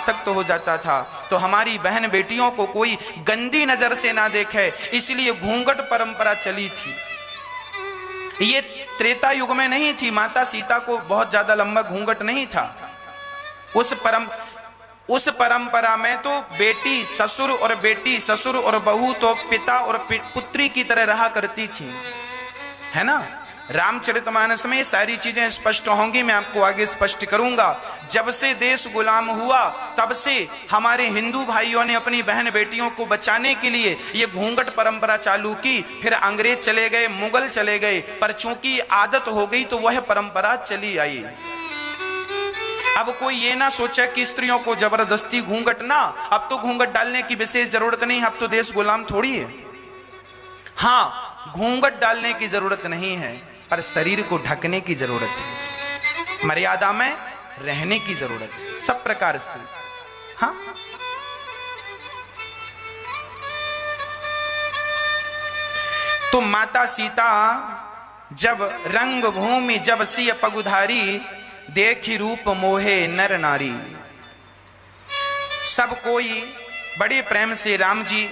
आसक्त हो जाता था। तो हमारी बहन बेटियों को कोई गंदी नजर से ना देखे, इसलिए घूंघट परंपरा चली थी। ये त्रेता युग में नहीं थी, माता सीता को बहुत ज्यादा लंबा घूंघट नहीं था। उस परंपरा में तो बेटी ससुर और बेटी ससुर और बहू तो पिता और पुत्री की तरह रहा करती थी, है ना। रामचरितमानस में ये सारी चीजें स्पष्ट होंगी, मैं आपको आगे स्पष्ट करूंगा। जब से देश गुलाम हुआ तब से हमारे हिंदू भाइयों ने अपनी बहन बेटियों को बचाने के लिए ये घूंघट परंपरा चालू की। फिर अंग्रेज चले गए, मुगल चले गए, पर चूंकि आदत हो गई तो वह परंपरा चली आई। अब कोई ये ना सोचे कि स्त्रियों को जबरदस्ती घूंघट ना, अब तो घूंघट डालने की विशेष जरूरत नहीं, अब तो देश गुलाम थोड़ी है। हाँ, घूंघट डालने की जरूरत नहीं है, पर शरीर को ढकने की जरूरत है, मर्यादा में रहने की जरूरत है, सब प्रकार से। हाँ, तो माता सीता जब रंग भूमि जब सिय पगुधारी, देखी रूप मोहे नर नारी। सब कोई बड़े प्रेम से राम जी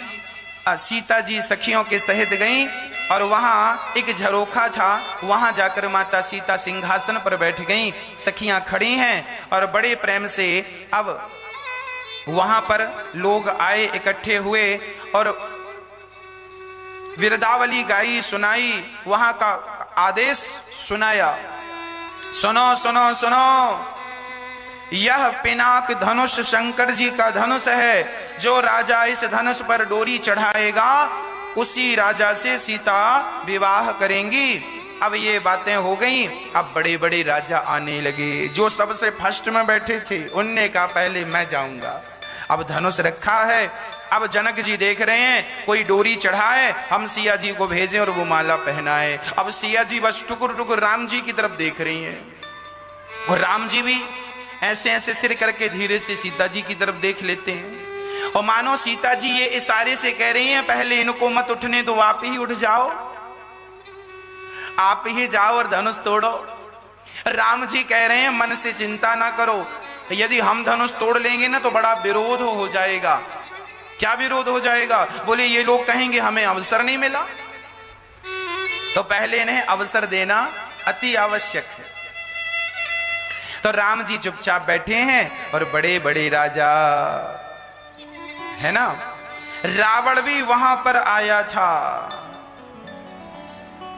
सीता जी सखियों के सहित गईं, और वहां एक झरोखा था, वहां जाकर माता सीता सिंहासन पर बैठ गईं। सखियां खड़ी हैं और बड़े प्रेम से अब वहां पर लोग आए, इकट्ठे हुए और विरदावली गाई, सुनाई, वहां का आदेश सुनाया। सुनो सुनो सुनो, यह पिनाक धनुष शंकर जी का धनुष है। जो राजा इस धनुष पर डोरी चढ़ाएगा उसी राजा से सीता विवाह करेंगी। अब ये बातें हो गई, अब बड़े बड़े राजा आने लगे। जो सबसे फर्स्ट में बैठे थे उनने कहा पहले मैं जाऊंगा। अब धनुष रखा है, अब जनक जी देख रहे हैं कोई डोरी चढ़ाए, हम सिया जी को भेजें और वो माला पहनाए। अब सिया जी बस टुकुर टुकुर राम जी की तरफ देख रही हैं, और राम जी भी ऐसे ऐसे सिर करके धीरे से सीता जी की तरफ देख लेते हैं। और मानो सीता जी ये इशारे से कह रही हैं पहले इनको मत उठने दो, आप ही उठ जाओ, आप ही जाओ और धनुष तोड़ो। राम जी कह रहे हैं मन से चिंता ना करो, यदि हम धनुष तोड़ लेंगे ना तो बड़ा विरोध हो जाएगा। क्या विरोध हो जाएगा? बोले ये लोग कहेंगे हमें अवसर नहीं मिला। तो पहले इन्हें अवसर देना अति आवश्यक है। तो राम जी चुपचाप बैठे हैं और बड़े बड़े राजा, है ना। रावण भी वहां पर आया था,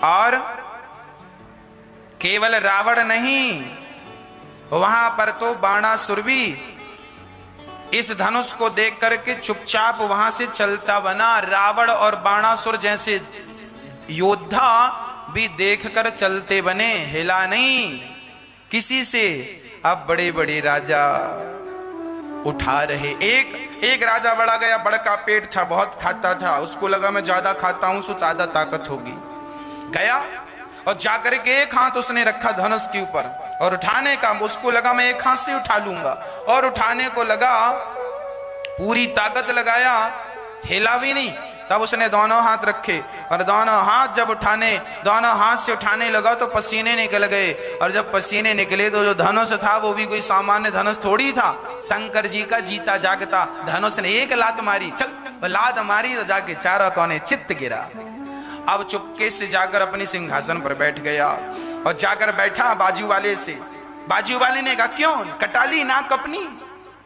और केवल रावण नहीं, वहां पर तो बाणासुर भी इस धनुष को देख करके चुपचाप वहां से चलता बना। रावण और बाणासुर जैसे योद्धा भी देखकर चलते बने, हिला नहीं किसी से। अब बड़े बड़े राजा उठा रहे। एक राजा बड़ा गया, बड़का पेट था, बहुत खाता था, उसको लगा मैं ज्यादा खाता हूं तो ज्यादा ताकत होगी। गया और जाकर के एक हाथ उसने रखा धनुष के ऊपर, और उठाने का उसको लगा मैं एक हाथ से उठा लूंगा, और उठाने को लगा, पूरी ताकत लगाया, हिला भी नहीं। तब उसने दोनों हाथ रखे, और दोनों हाथ जब दोनों हाथ से उठाने लगा तो पसीने निकल गए। और जब पसीने निकले तो जो धनुष था वो भी कोई सामान्य धनुष थोड़ी था, शंकर जी का जीता जागता धनुष ने एक लात मारी, चल लात मारी तो जाके चारों कोने चित्त गिरा। अब चुपके से जाकर अपनी सिंहासन पर बैठ गया, और जाकर बैठा बाजू वाले से। बाजू वाले ने कहा क्यों कटाली नाक अपनी,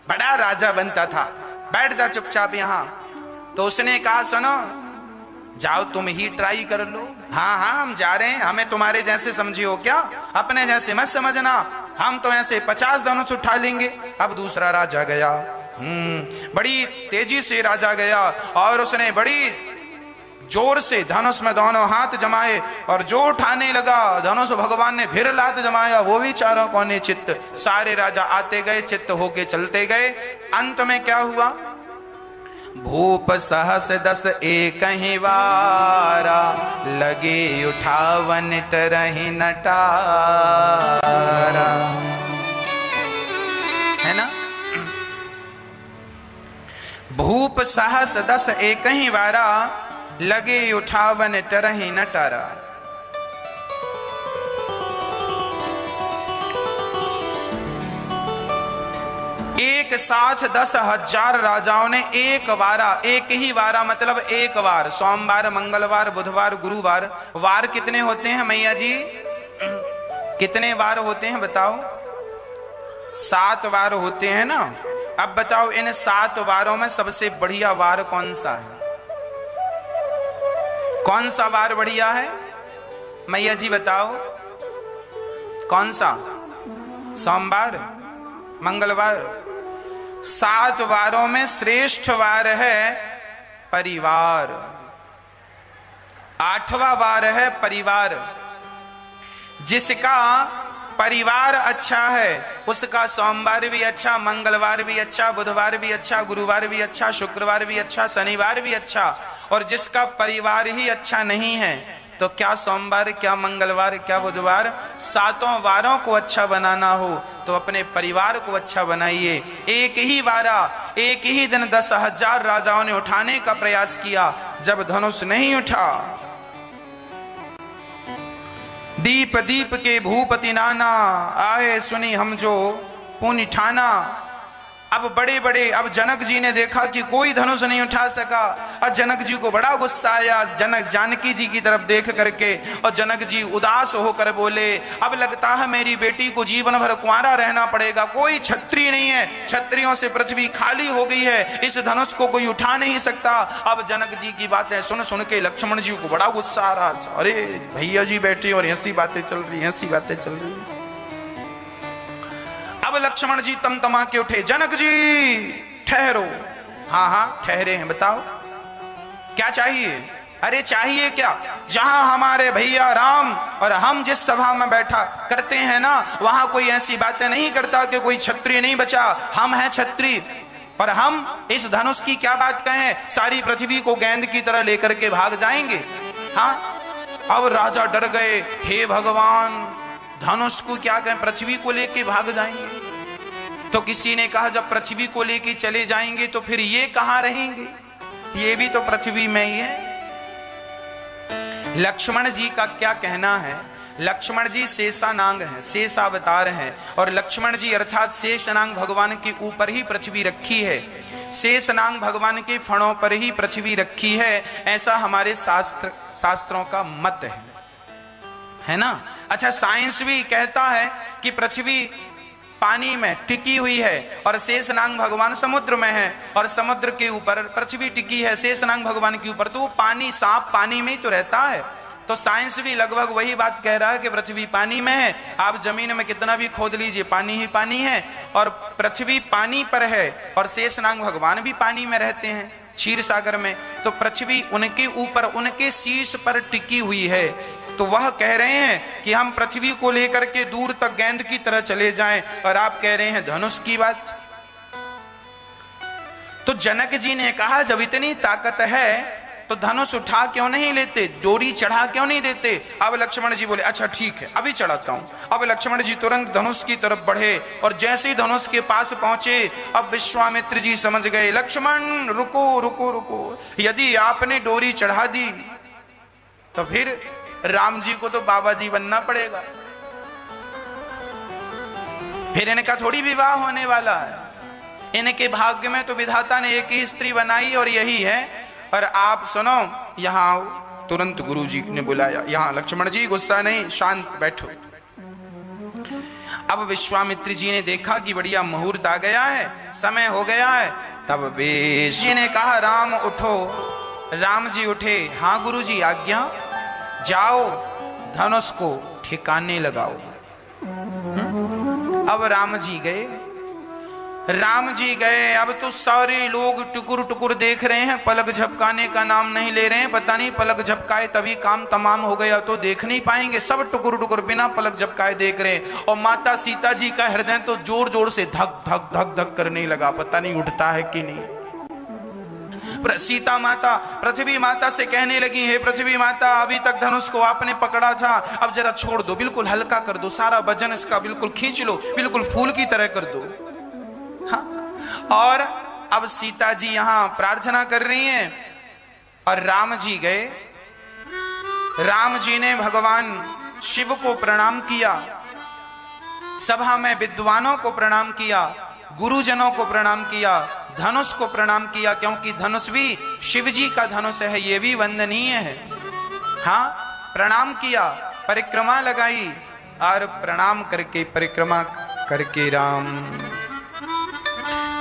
बड़ा राजा बनता था, बैठ जा चुपचाप यहाँ। तो उसने कहा सुनो, जाओ तुम ही ट्राई कर लो। हाँ हाँ हम जा रहे हैं, हमें तुम्हारे जैसे समझे हो क्या, अपने जैसे मत समझना, हम तो ऐसे 50 धनुष उठा लेंगे। अब दूसरा राजा गया, बड़ी तेजी से राजा गया, और उसने बड़ी जोर से धनुष में दोनों हाथ जमाए, और जो उठाने लगा धनुष भगवान ने फिर लात जमाया, वो भी चारों कोने चित्त। सारे राजा आते गए, चित्त होके चलते गए। अंत में क्या हुआ? भूप सहस 10 एक ही वारा, लगे उठावन तरहि नटारा, है ना। भूप सहस 10 एक ही वारा, लगे उठावन तरहि नटारा। एक साथ 10,000 राजाओं ने एक ही वारा मतलब एक वार, सोमवार, मंगलवार, बुधवार, गुरुवार, वार कितने होते हैं मैया जी? कितने वार होते हैं बताओ? 7 वार होते हैं ना। अब बताओ इन 7 वारों में सबसे बढ़िया वार कौन सा है? कौन सा वार बढ़िया है मैया जी बताओ? कौन सा? सोमवार, मंगलवार। 7 वारों में श्रेष्ठ वार है परिवार। 8वां वार है परिवार। जिसका परिवार अच्छा है उसका सोमवार भी अच्छा, मंगलवार भी अच्छा, बुधवार भी अच्छा, गुरुवार भी अच्छा, शुक्रवार भी अच्छा, शनिवार भी अच्छा। और जिसका परिवार ही अच्छा नहीं है तो क्या सोमवार, क्या मंगलवार, क्या बुधवार, 7 वारों को अच्छा बनाना हो तो अपने परिवार को अच्छा बनाइए। एक ही वारा, एक ही दिन 10,000 राजाओं ने उठाने का प्रयास किया। जब धनुष नहीं उठा, दीप दीप के भूपति नाना आए सुनी हम जो पुनि ठाना। अब बड़े बड़े, अब जनक जी ने देखा कि कोई धनुष नहीं उठा सका और जनक जी को बड़ा गुस्सा आया जानकी जी की तरफ देख करके। और जनक जी उदास होकर बोले, अब लगता है मेरी बेटी को जीवन भर कुंवारा रहना पड़ेगा। कोई क्षत्रिय नहीं है, क्षत्रियों से पृथ्वी खाली हो गई है, इस धनुष को कोई उठा नहीं सकता। अब जनक जी की बातें सुन सुन के लक्ष्मण जी को बड़ा गुस्सा आ रहा। अरे भैया जी बैठे और ऐसी बातें चल रही, ऐसी बातें चल रही। अब लक्ष्मण जी तमतमा के उठे, जनक जी ठहरो। हाँ हाँ ठहरे हैं, बताओ क्या चाहिए? अरे चाहिए क्या? जहां हमारे भैया राम और हम जिस सभा में बैठा करते हैं ना, वहां कोई ऐसी बातें नहीं करता कि कोई क्षत्रिय नहीं बचा। हम हैं क्षत्रिय और हम इस धनुष की क्या बात कहें, सारी पृथ्वी को गेंद की तरह लेकर के भाग जाएंगे। हाँ, अब राजा डर गए, हे भगवान धनुष को क्या कहें, पृथ्वी को लेके भाग जाएंगे। तो किसी ने कहा जब पृथ्वी को लेके चले जाएंगे तो फिर ये कहां रहेंगे? ये भी तो पृथ्वी में ही है। लक्ष्मण जी का क्या कहना है? लक्ष्मण जी शेषानांग हैं, शेषावतार हैं। और लक्ष्मण जी अर्थात शेषनांग भगवान के ऊपर ही पृथ्वी रखी है, शेषनांग भगवान के फणों पर ही पृथ्वी रखी है, ऐसा हमारे शास्त्रों का मत है ना। अच्छा, साइंस भी कहता है कि पृथ्वी पानी में टिकी हुई है और शेषनाग भगवान समुद्र में है और समुद्र के ऊपर पृथ्वी टिकी है शेषनाग भगवान के ऊपर, तो वो पानी, सांप पानी में ही तो रहता है। तो साइंस भी लगभग वही बात कह रहा है कि पृथ्वी पानी में है। आप जमीन में कितना भी खोद लीजिए, पानी ही पानी है और पृथ्वी पानी पर है और शेषनाग भगवान भी पानी में रहते हैं क्षीर सागर में। तो पृथ्वी उनके ऊपर, उनके शीर्ष पर टिकी हुई है। तो वह कह रहे हैं कि हम पृथ्वी को लेकर के दूर तक गेंद की तरह चले जाएं, और आप कह रहे हैं धनुष की बात। तो जनक जी ने कहा जब इतनी ताकत है तो धनुष उठा क्यों नहीं लेते, डोरी चढ़ा क्यों नहीं देते। अब लक्ष्मण जी बोले अच्छा ठीक है अभी चढ़ाता हूं। अब लक्ष्मण जी तुरंत धनुष की तरफ बढ़े और जैसे ही धनुष के पास पहुंचे, अब विश्वामित्र जी समझ गए, लक्ष्मण रुको रुको रुको, यदि आपने डोरी चढ़ा दी तो फिर राम जी को तो बाबा जी बनना पड़ेगा, फिर इनका थोड़ी विवाह होने वाला है। इनके भाग्य में तो विधाता ने एक ही स्त्री बनाई और यही है। और आप सुनो, यहां आओ। तुरंत गुरु जी ने बुलाया, यहां लक्ष्मण जी गुस्सा नहीं, शांत बैठो। अब विश्वामित्र जी ने देखा कि बढ़िया मुहूर्त आ गया है, समय हो गया है। तब वेश जी ने कहा राम उठो। राम जी उठे, हाँ गुरु जी आज्ञा। जाओ धनुष को ठिकाने लगाओ। अब राम जी गए, राम जी गए। अब तो सारे लोग टुकुर टुकुर देख रहे हैं, पलक झपकाने का नाम नहीं ले रहे हैं। पता नहीं पलक झपकाए तभी काम तमाम हो गया तो देख नहीं पाएंगे। सब टुकुर टुकुर बिना पलक झपकाए देख रहे हैं। और माता सीता जी का हृदय तो जोर जोर से धक धक धक धक करने लगा, पता नहीं उठता है कि नहीं। सीता माता पृथ्वी माता से कहने लगी, हे पृथ्वी माता अभी तक धनुष को आपने पकड़ा था, अब जरा छोड़ दो, बिल्कुल हल्का कर दो, सारा वजन इसका बिल्कुल खींच लो, बिल्कुल फूल की तरह कर दो। हाँ? और अब सीता जी यहां प्रार्थना कर रही हैं और राम जी गए। राम जी ने भगवान शिव को प्रणाम किया, सभा में विद्वानों को प्रणाम किया, गुरुजनों को प्रणाम किया, धनुष को प्रणाम किया, क्योंकि धनुष भी शिव जी का धनुष है, ये भी वंदनीय है। हाँ, प्रणाम किया, परिक्रमा लगाई और प्रणाम करके परिक्रमा करके राम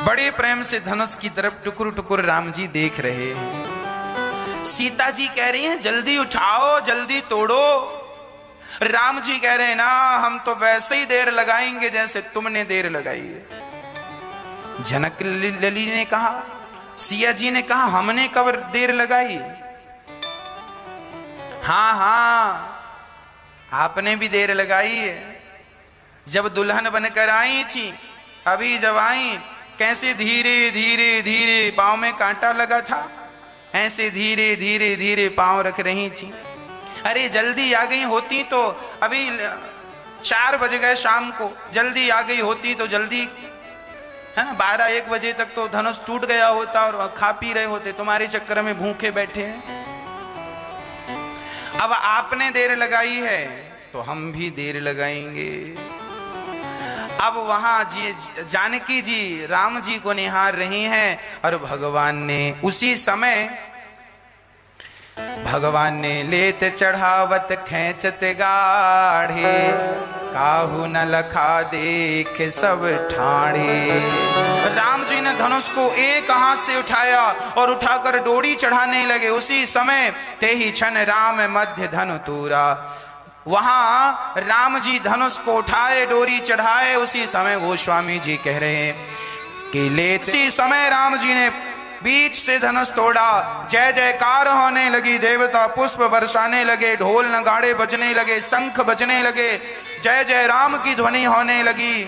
बड़े प्रेम से धनुष की तरफ टुकुर टुकुर राम जी देख रहे हैं। सीता जी कह रही हैं जल्दी उठाओ, जल्दी तोड़ो। राम जी कह रहे हैं ना, हम तो वैसे ही देर लगाएंगे जैसे तुमने देर लगाई है। जनक लली ने कहा, सिया जी ने कहा, हमने कब देर लगाई? हाँ हाँ, आपने भी देर लगाई है। जब दुल्हन बनकर आई थी, अभी जब आई, कैसे धीरे धीरे धीरे पांव में कांटा लगा था, ऐसे धीरे धीरे धीरे पांव रख रही थी। अरे जल्दी आ गई होती तो अभी 4 बज गए शाम को, जल्दी आ गई होती तो जल्दी, है ना, 12-1 बजे तक तो धनुष टूट गया होता और खा पी रहे होते। तुम्हारे चक्कर में भूखे बैठे हैं। अब आपने देर लगाई है तो हम भी देर लगाएंगे। अब वहां जी जानकी जी राम जी को निहार रही हैं और भगवान ने उसी समय लेत चढ़ावत खेचत गाढ़े, काहू न लखा देख सब ठाणे। राम जी ने धनुष को एक हाथ से उठाया और उठाकर डोरी चढ़ाने लगे। उसी समय ते ही क्षण राम मध्य धनु तूरा। वहां राम जी धनुष को उठाए, डोरी चढ़ाए। उसी समय गोस्वामी जी कह रहे हैं कि लेते उसी समय राम जी ने बीच से धनुष तोड़ा। जय जयकार होने लगी, देवता पुष्प बरसाने लगे, ढोल नगाड़े बजने लगे, शंख बजने लगे, जय जय राम की ध्वनि होने लगी।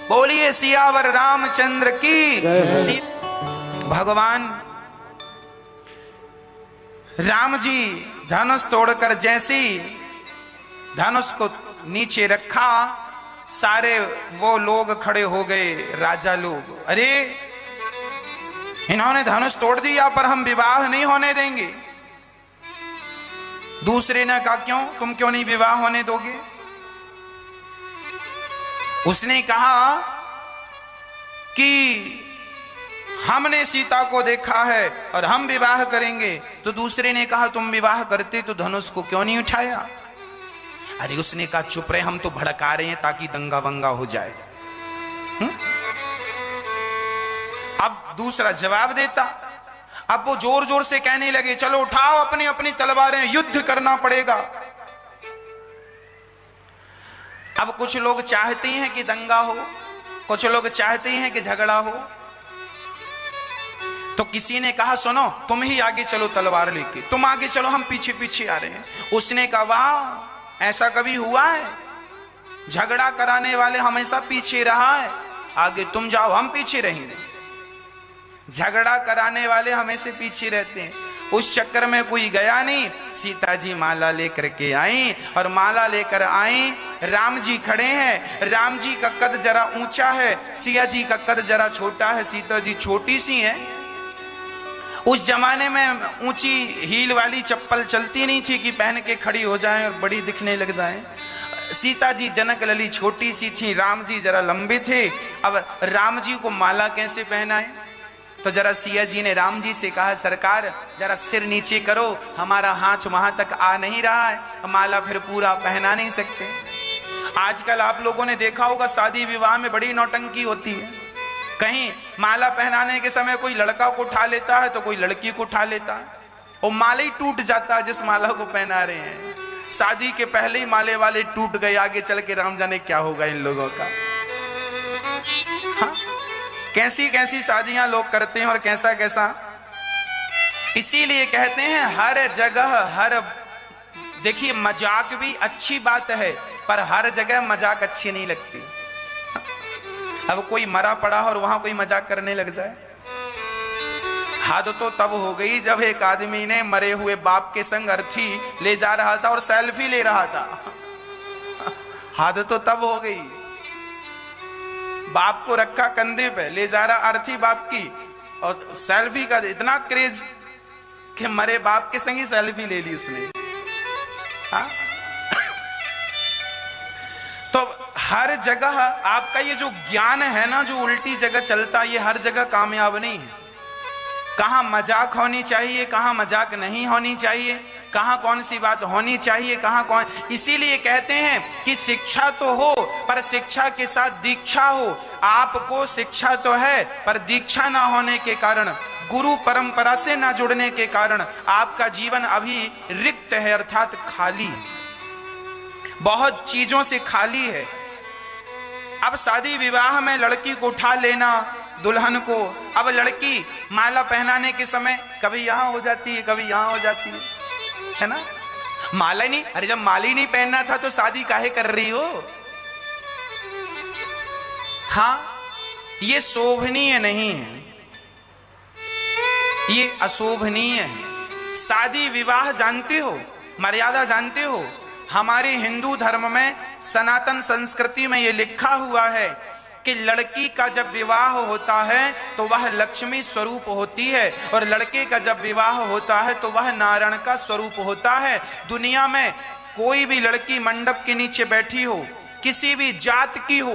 बोलिए सियावर रामचंद्र की। भगवान राम जी धनुष तोड़कर जैसी धनुष को नीचे रखा, सारे वो लोग खड़े हो गए, राजा लोग। अरे इन्होंने धनुष तोड़ दिया पर हम विवाह नहीं होने देंगे। दूसरे ने कहा क्यों, तुम क्यों नहीं विवाह होने दोगे? उसने कहा कि हमने सीता को देखा है और हम विवाह करेंगे। तो दूसरे ने कहा तुम विवाह करते तो धनुष को क्यों नहीं उठाया? अरे उसने कहा चुप रहे, हम तो भड़का रहे हैं ताकि दंगा वंगा हो जाए। अब दूसरा जवाब देता। अब वो जोर जोर से कहने लगे चलो उठाओ अपनी अपनी तलवारें, युद्ध करना पड़ेगा। अब कुछ लोग चाहते हैं कि दंगा हो, कुछ लोग चाहते हैं कि झगड़ा हो। तो किसी ने कहा सुनो तुम ही आगे चलो तलवार लेके, तुम आगे चलो, हम पीछे पीछे आ रहे हैं। उसने कहा वाह, ऐसा कभी हुआ है? झगड़ा कराने वाले हमेशा पीछे रहा है, आगे तुम जाओ हम पीछे रहेंगे। झगड़ा कराने वाले हमेशा पीछे रहते हैं। उस चक्कर में कोई गया नहीं। सीता जी माला लेकर के आई और माला लेकर आई। राम जी खड़े हैं। राम जी का कद जरा ऊंचा है, सिया जी का कद जरा छोटा है, सीता जी छोटी सी है। उस जमाने में ऊंची हील वाली चप्पल चलती नहीं थी कि पहन के खड़ी हो जाएं और बड़ी दिखने लग जाएं। सीता जी जनक लली छोटी सी थी, राम जी जरा लंबे थे। अब राम जी को माला कैसे पहनाए? तो जरा सिया जी ने राम जी से कहा सरकार जरा सिर नीचे करो, हमारा हाथ वहां तक आ नहीं रहा है, माला फिर पूरा पहना नहीं सकते। आजकल आप लोगों ने देखा होगा शादी विवाह में बड़ी नौटंकी होती है। कहीं माला पहनाने के समय कोई लड़का को उठा लेता है तो कोई लड़की को उठा लेता है और माला ही टूट जाता है जिस माला को पहना रहे हैं। शादी के पहले ही माले वाले टूट गए, आगे चल के राम जाने क्या होगा इन लोगों का। हाँ? कैसी कैसी शादियां लोग करते हैं और कैसा कैसा। इसीलिए कहते हैं हर जगह हर, देखिए मजाक भी अच्छी बात है पर हर जगह मजाक अच्छी नहीं लगती। अब कोई मरा पड़ा और वहां कोई मजाक करने लग जाए, हद तो तब हो गई जब एक आदमी ने मरे हुए बाप के संग अर्थी ले जा रहा था और सेल्फी ले रहा था। हद तो तब हो गई, बाप को रखा कंधे पे, ले जा रहा अर्थी बाप की, और सेल्फी का इतना क्रेज कि मरे बाप के संग ही सेल्फी ले ली उसने। हाँ? तो हर जगह आपका ये जो ज्ञान है ना, जो उल्टी जगह चलता है, ये हर जगह कामयाब नहीं है। कहां मजाक होनी चाहिए, कहां मजाक नहीं होनी चाहिए, कहां कौन सी बात होनी चाहिए, कहां कौन। इसीलिए कहते हैं कि शिक्षा तो हो पर शिक्षा के साथ दीक्षा हो। आपको शिक्षा तो है पर दीक्षा ना होने के कारण, गुरु परंपरा से ना जुड़ने के कारण आपका जीवन अभी रिक्त है, अर्थात खाली, बहुत चीजों से खाली है। अब शादी विवाह में लड़की को उठा लेना, दुल्हन को, अब लड़की माला पहनाने के समय कभी यहां हो जाती है, कभी यहां हो जाती है ना। माला नहीं, अरे जब माला ही नहीं पहनना था तो शादी काहे कर रही हो। हाँ, ये शोभनीय नहीं है, ये अशोभनीय है। शादी विवाह जानते हो, मर्यादा जानते हो। हमारे हिंदू धर्म में, सनातन संस्कृति में यह लिखा हुआ है कि लड़की का जब विवाह होता है तो वह लक्ष्मी स्वरूप होती है, और लड़के का जब विवाह होता है तो वह नारायण का स्वरूप होता है। दुनिया में कोई भी लड़की मंडप के नीचे बैठी हो, किसी भी जात की हो,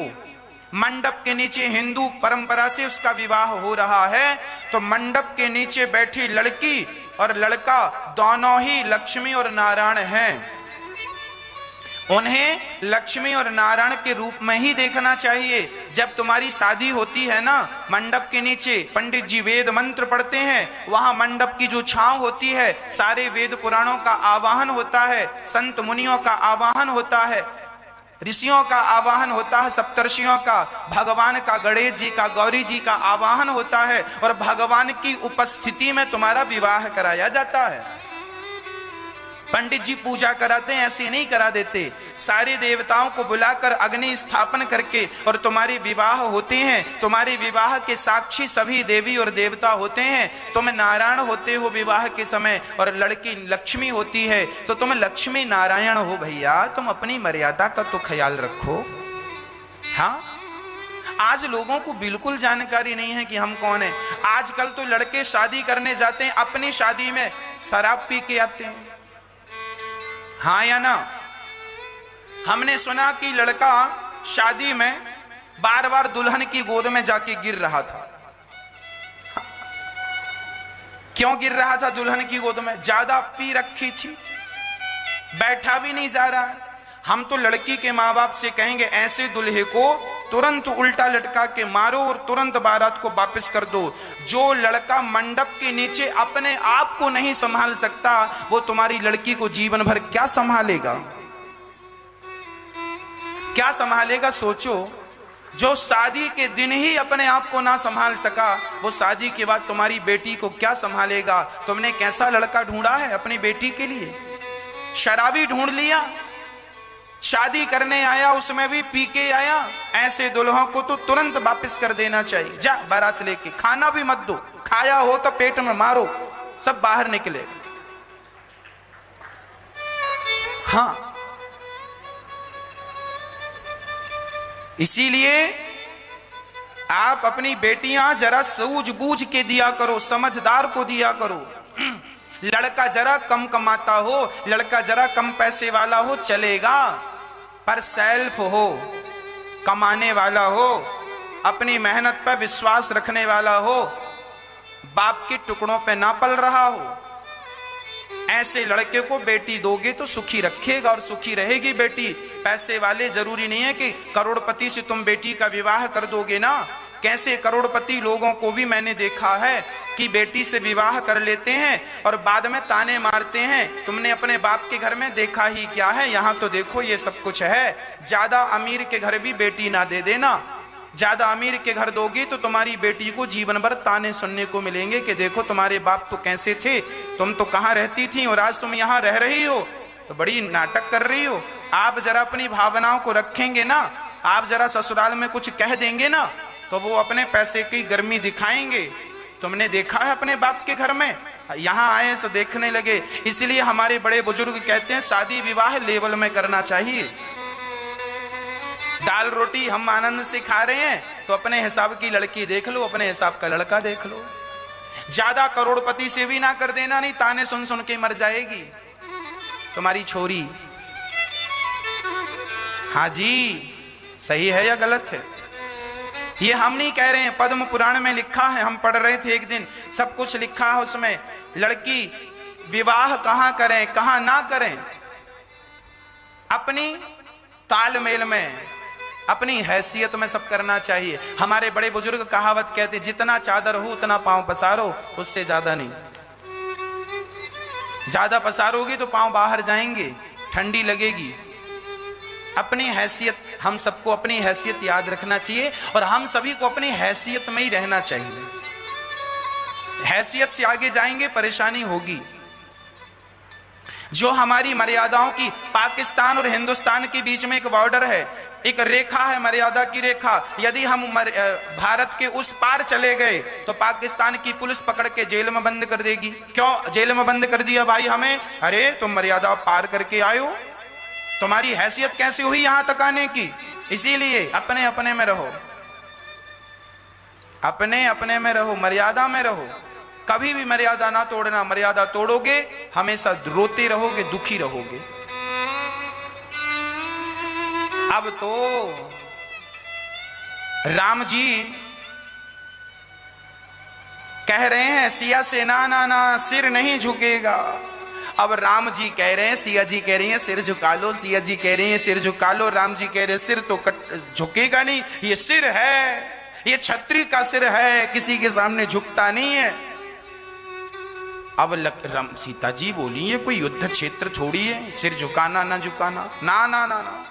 मंडप के नीचे हिंदू परंपरा से उसका विवाह हो रहा है, तो मंडप के नीचे बैठी लड़की और लड़का दोनों ही लक्ष्मी और नारायण हैं। उन्हें लक्ष्मी और नारायण के रूप में ही देखना चाहिए। जब तुम्हारी शादी होती है ना, मंडप के नीचे पंडित जी वेद मंत्र पढ़ते हैं, वहां मंडप की जो छांव होती है, सारे वेद पुराणों का आवाहन होता है, संत मुनियों का आवाहन होता है, ऋषियों का आवाहन होता है, सप्तर्षियों का, भगवान का, गणेश जी का, गौरी जी का आवाहन होता है, और भगवान की उपस्थिति में तुम्हारा विवाह कराया जाता है। पंडित जी पूजा कराते हैं, ऐसे नहीं करा देते। सारे देवताओं को बुलाकर अग्नि स्थापन करके और तुम्हारे विवाह होते हैं। तुम्हारे विवाह के साक्षी सभी देवी और देवता होते हैं। तुम नारायण होते हो विवाह के समय, और लड़की लक्ष्मी होती है, तो तुम लक्ष्मी नारायण हो भैया। तुम अपनी मर्यादा का तो ख्याल रखो। हाँ, आज लोगों को बिल्कुल जानकारी नहीं है कि हम कौन है। आजकल तो लड़के शादी करने जाते हैं, अपनी शादी में शराब पी के आते हैं। हाँ या ना? हमने सुना कि लड़का शादी में बार बार दुल्हन की गोद में जाके गिर रहा था। क्यों गिर रहा था दुल्हन की गोद में? ज्यादा पी रखी थी, बैठा भी नहीं जा रहा। हम तो लड़की के माँ बाप से कहेंगे ऐसे दुल्हे को तुरंत उल्टा लटका के मारो और तुरंत बारात को वापस कर दो। जो लड़का मंडप के नीचे अपने आप को नहीं संभाल सकता, वो तुम्हारी लड़की को जीवन भर क्या संभालेगा? क्या संभालेगा? सोचो। जो शादी के दिन ही अपने आप को ना संभाल सका, वो शादी के बाद तुम्हारी बेटी को क्या संभालेगा? तुमने कैसा लड़का ढूंढा है अपनी बेटी के लिए? शराबी ढूंढ लिया, शादी करने आया उसमें भी पी के आया। ऐसे दुल्हों को तो तुरंत वापस कर देना चाहिए। जा बारात लेके, खाना भी मत दो, खाया हो तो पेट में मारो, सब बाहर निकले। हाँ, इसीलिए आप अपनी बेटियां जरा सूझबूझ के दिया करो, समझदार को दिया करो। लड़का जरा कम कमाता हो, लड़का जरा कम पैसे वाला हो चलेगा, पर सेल्फ हो, कमाने वाला हो, अपनी मेहनत पर विश्वास रखने वाला हो, बाप के टुकड़ों पे ना पल रहा हो, ऐसे लड़के को बेटी दोगे तो सुखी रखेगा और सुखी रहेगी बेटी। पैसे वाले जरूरी नहीं है कि करोड़पति से तुम बेटी का विवाह कर दोगे ना। कैसे करोड़पति लोगों को भी मैंने देखा है कि बेटी से विवाह कर लेते हैं और बाद में ताने मारते हैं, तुमने अपने बाप के घर में देखा ही क्या है, यहाँ तो देखो ये सब कुछ है। ज्यादा अमीर के घर भी बेटी ना दे देना। ज्यादा अमीर के घर दोगी तो तुम्हारी बेटी को जीवन भर ताने सुनने को मिलेंगे कि देखो तुम्हारे बाप तो कैसे थे, तुम तो कहाँ रहती थी और आज तुम यहाँ रह रही हो, तो बड़ी नाटक कर रही हो। आप जरा अपनी भावनाओं को रखेंगे ना, आप जरा ससुराल में कुछ कह देंगे ना, तो वो अपने पैसे की गर्मी दिखाएंगे। तुमने देखा है अपने बाप के घर में, यहाँ आए तो देखने लगे। इसलिए हमारे बड़े बुजुर्ग कहते हैं शादी विवाह लेवल में करना चाहिए। दाल रोटी हम आनंद से खा रहे हैं तो अपने हिसाब की लड़की देख लो, अपने हिसाब का लड़का देख लो। ज्यादा करोड़पति से भी ना कर देना, नहीं ताने सुन सुन के मर जाएगी तुम्हारी छोरी। हाँ जी, सही है या गलत है? ये हम नहीं कह रहे हैं, पद्म पुराण में लिखा है, हम पढ़ रहे थे एक दिन, सब कुछ लिखा है उसमें। लड़की विवाह कहां करें कहां ना करें, अपनी तालमेल में, अपनी हैसियत में सब करना चाहिए। हमारे बड़े बुजुर्ग कहावत कहते, जितना चादर हो उतना पांव पसारो, उससे ज्यादा नहीं। ज्यादा पसारोगे तो पांव बाहर जाएंगे, ठंडी लगेगी। अपनी हैसियत, हम सबको अपनी हैसियत याद रखना चाहिए और हम सभी को अपनी हैसियत में ही रहना चाहिए। हैसियत से आगे जाएंगे परेशानी होगी। जो हमारी मर्यादाओं की, पाकिस्तान और हिंदुस्तान के बीच में एक बॉर्डर है, एक रेखा है, मर्यादा की रेखा। यदि हम भारत के उस पार चले गए तो पाकिस्तान की पुलिस पकड़ के जेल में बंद कर देगी। क्यों जेल में बंद कर दिया भाई हमें? अरे तुम मर्यादा पार करके आए हो, तुम्हारी हैसियत कैसे हुई यहां तक आने की? इसीलिए अपने अपने में रहो, अपने अपने में रहो, मर्यादा में रहो, कभी भी मर्यादा ना तोड़ना। मर्यादा तोड़ोगे हमेशा रोते रहोगे, दुखी रहोगे। अब तो राम जी कह रहे हैं सिया से ना ना ना, सिर नहीं झुकेगा। अब राम जी कह रहे हैं, सिया जी कह रही हैं सिर झुका लो, सिया जी कह रही हैं सिर झुका लो, राम जी कह रहे हैं सिर तो झुकेगा नहीं, ये सिर है, ये छत्री का सिर है, किसी के सामने झुकता नहीं है। अब सीता जी बोली ये कोई युद्ध क्षेत्र थोड़ी है, सिर झुकाना ना झुकाना, ना ना ना ना।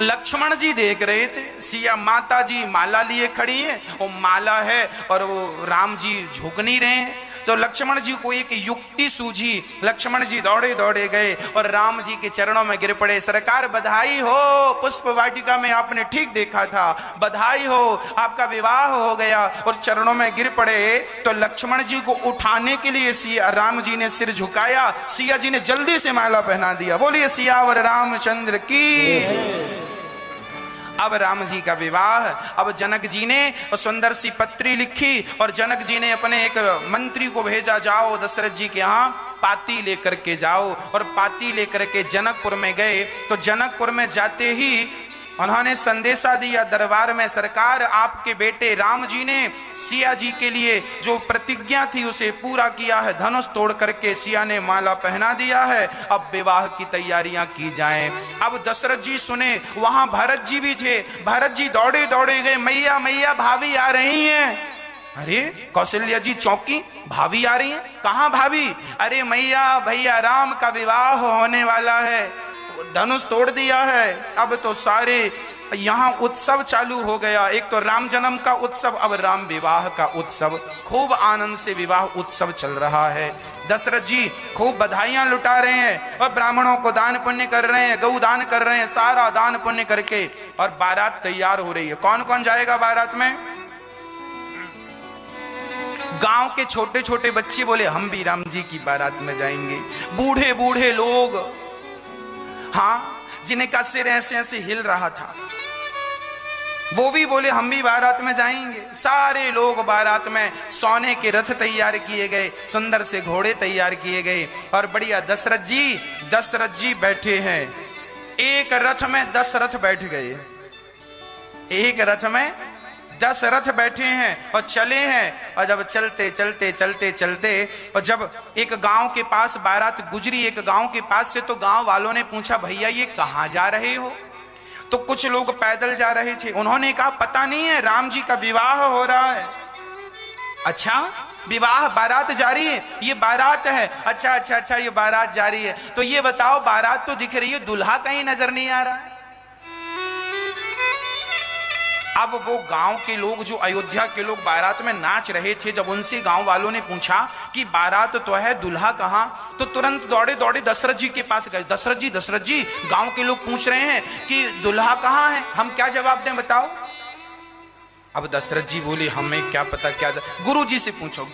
लक्ष्मण जी देख रहे थे, सिया माता जी माला लिए खड़ी है, वो माला है और वो राम जी झुक नहीं रहे हैं। तो लक्ष्मण जी को एक युक्ति सूझी, लक्ष्मण जी दौड़े दौड़े गए और राम जी के चरणों में गिर पड़े। सरकार बधाई हो, पुष्प वाटिका में आपने ठीक देखा था, बधाई हो, आपका विवाह हो गया। और चरणों में गिर पड़े तो लक्ष्मण जी को उठाने के लिए सिया राम जी ने सिर झुकाया, सिया जी ने जल्दी से माला पहना दिया। बोलिए सियावर रामचंद्र की। अब राम जी का विवाह। अब जनक जी ने सुंदर सी पत्री लिखी और जनक जी ने अपने एक मंत्री को भेजा, जाओ दशरथ जी के यहाँ पाती लेकर के जाओ। और पाती लेकर के जनकपुर में गए तो जनकपुर में जाते ही उन्होंने संदेशा दिया दरबार में, सरकार आपके बेटे राम जी ने सिया जी के लिए जो प्रतिज्ञा थी उसे पूरा किया है, धनुष तोड़ करके सिया ने माला पहना दिया है, अब विवाह की तैयारियां की जाएं। अब दशरथ जी सुने, वहां भरत जी भी थे, भरत जी दौड़े दौड़े गए, मैया मैया भाभी आ रही हैं। अरे कौशल्या जी चौकी, भाभी आ रही हैं? कहां भाभी? अरे मैया भैया राम का विवाह होने वाला है, धनुष तोड़ दिया है। अब तो सारे यहाँ उत्सव चालू हो गया, एक तो राम जन्म का उत्सव, अब राम विवाह का उत्सव। खूब आनंद से विवाह उत्सव चल रहा है। दशरथ जी खूब बधाइयां लुटा रहे हैं और ब्राह्मणों को दान पुण्य कर रहे हैं, गौ दान कर रहे हैं, सारा दान पुण्य करके और बारात तैयार हो रही है। कौन कौन जाएगा बारात में? गांव के छोटे छोटे बच्चे बोले हम भी राम जी की बारात में जाएंगे। बूढ़े बूढ़े लोग, हाँ, जिनका सिर ऐसे ऐसे हिल रहा था, वो भी बोले हम भी बारात में जाएंगे। सारे लोग बारात में, सोने के रथ तैयार किए गए, सुंदर से घोड़े तैयार किए गए और बढ़िया दशरथ जी बैठे हैं। एक रथ में 10 रथ बैठ गए, एक रथ में 10 रथ बैठे हैं और चले हैं। और जब चलते चलते चलते चलते और जब एक गांव के पास बारात गुजरी, एक गांव के पास से, तो गांव वालों ने पूछा भैया ये कहां जा रहे हो? तो कुछ लोग पैदल जा रहे थे, उन्होंने कहा पता नहीं है, राम जी का विवाह हो रहा है। अच्छा, विवाह बारात जा रही है? ये बारात है। अच्छा अच्छा अच्छा, ये बारात जा रही है। तो ये बताओ, बारात तो दिख रही है, दूल्हा कहीं नजर नहीं आ रहा है। अब वो गांव के लोग, जो अयोध्या के लोग बारात में नाच रहे थे, जब उनसे गांव वालों ने पूछा कि बारात तो है, दूल्हा कहां, तो तुरंत दौड़े दौड़े दशरथ जी के पास गए। दशरथ जी गांव के लोग पूछ रहे हैं कि दूल्हा कहां है, हम क्या जवाब दें बताओ? अब दशरथ जी बोले हमें क्या पता, क्या गुरु जी से पूछो,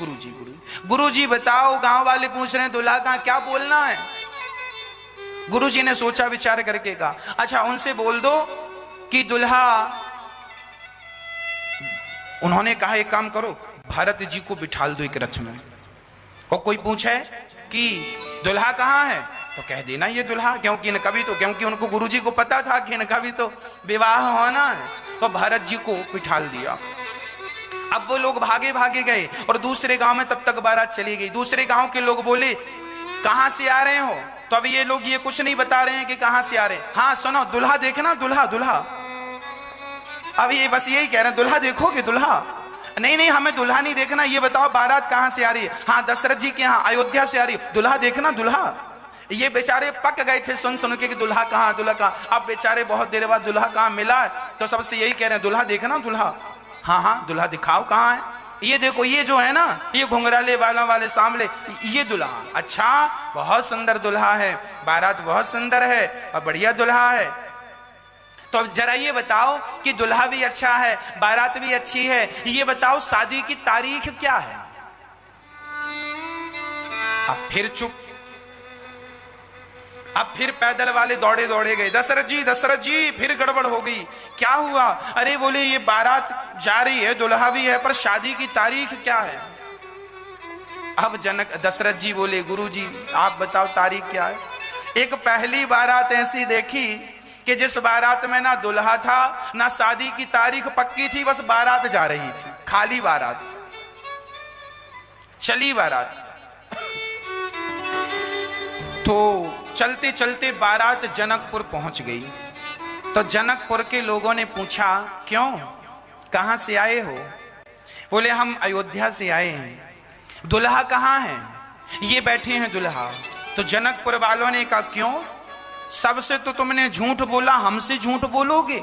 गुरु जी बताओ, गांव वाले पूछ रहे हैं दूल्हा कहां, क्या बोलना है? गुरु जी ने सोचा विचार करके कहा अच्छा उनसे बोल दो कि दूल्हा, उन्होंने कहा एक काम करो, भरत जी को बिठाल दो एक रथ में। और कोई पूछे कि दूल्हा कहां है, तो कह देना ये दुल्हा, क्योंकि उनको गुरुजी को पता था कि इनका भी तो विवाह होना है। तो भरत जी को बिठाल दिया। अब वो लोग भागे भागे गए और दूसरे गांव में तब तक बारात चली गई। दूसरे गांव के लोग बोले कहां से आ रहे हो? तो अब ये लोग ये कुछ नहीं बता रहे हैं कि कहां से आ रहे हैं। हाँ सुनो, दुल्हा देखना, दुल्हा दुल्हा। अब ये बस यही कह रहे हैं, दुल्हा देखोगे दुल्हा? नहीं नहीं, हमें दुल्हा नहीं देखना, ये बताओ बारात कहां से आ रही है? हाँ दशरथ जी के यहाँ अयोध्या से आ रही है। दुल्हा देखना दुल्हा। ये बेचारे पक गए थे सुन सुन के कि दुल्हा कहाँ, दुल्हा कहाँ। अब बेचारे बहुत देर बाद दुल्हा कहाँ मिला, तो सबसे यही कह रहे हैं, दुल्हा देखना दुल्हा। हाँ हाँ दुल्हा दिखाओ कहाँ है? ये देखो, ये जो है ना, ये घुंघराले वाला वाले सांवले, ये दुल्हा। अच्छा, बहुत सुंदर दुल्हा है, बारात बहुत सुंदर है और बढ़िया दुल्हा है। तो अब जरा ये बताओ कि दुल्हा भी अच्छा है, बारात भी अच्छी है, ये बताओ शादी की तारीख क्या है? अब फिर चुप। अब फिर पैदल वाले दौड़े दौड़े गए, दशरथ जी फिर गड़बड़ हो गई। क्या हुआ? अरे बोले ये बारात जा रही है, दुल्हा भी है, पर शादी की तारीख क्या है? अब दशरथ जी बोले, गुरुजी आप बताओ तारीख क्या है? एक पहली बारात ऐसी देखी कि जिस बारात में ना दुल्हा था ना शादी की तारीख पक्की थी, बस बारात जा रही थी, खाली बारात, चली बारात। तो चलते चलते बारात जनकपुर पहुंच गई। तो जनकपुर के लोगों ने पूछा, क्यों, कहां से आए हो? बोले हम अयोध्या से आए हैं। दुल्हा कहां है? ये बैठे हैं दुल्हा। तो जनकपुर वालों ने कहा, क्यों? सबसे तो तुमने झूठ बोला, हमसे झूठ बोलोगे?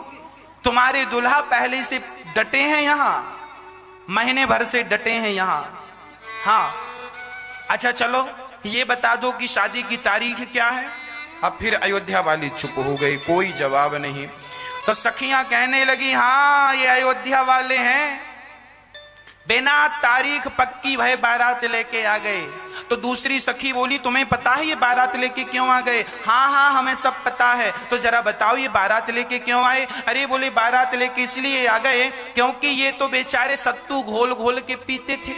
तुम्हारे दुल्हा पहले से डटे हैं यहां, महीने भर से डटे हैं यहां। हाँ अच्छा चलो ये बता दो कि शादी की तारीख क्या है? अब फिर अयोध्या वाली चुप हो गई, कोई जवाब नहीं। तो सखियां कहने लगी, हाँ ये अयोध्या वाले हैं, बिना तारीख पक्की भय बारात लेके आ गए। तो दूसरी सखी बोली, तुम्हें पता है ये बारात लेके क्यों आ गए? हाँ हाँ हमें सब पता है। तो जरा बताओ ये बारात लेके क्यों आए? अरे बोले बारात लेके इसलिए आ गए क्योंकि ये तो बेचारे सत्तू घोल घोल के पीते थे,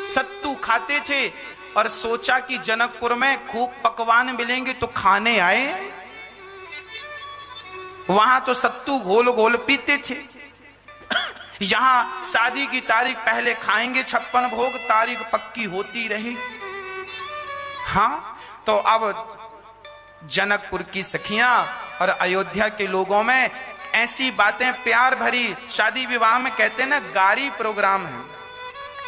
सत्तू खाते थे, और सोचा कि जनकपुर में खूब पकवान मिलेंगे तो खाने आए। वहां तो सत्तू घोल घोल पीते थे, यहां शादी की तारीख पहले खाएंगे 56 भोग, तारीख पक्की होती रही। हाँ तो अब जनकपुर की सखियां और अयोध्या के लोगों में ऐसी बातें प्यार भरी, शादी विवाह में कहते हैं ना गारी प्रोग्राम है,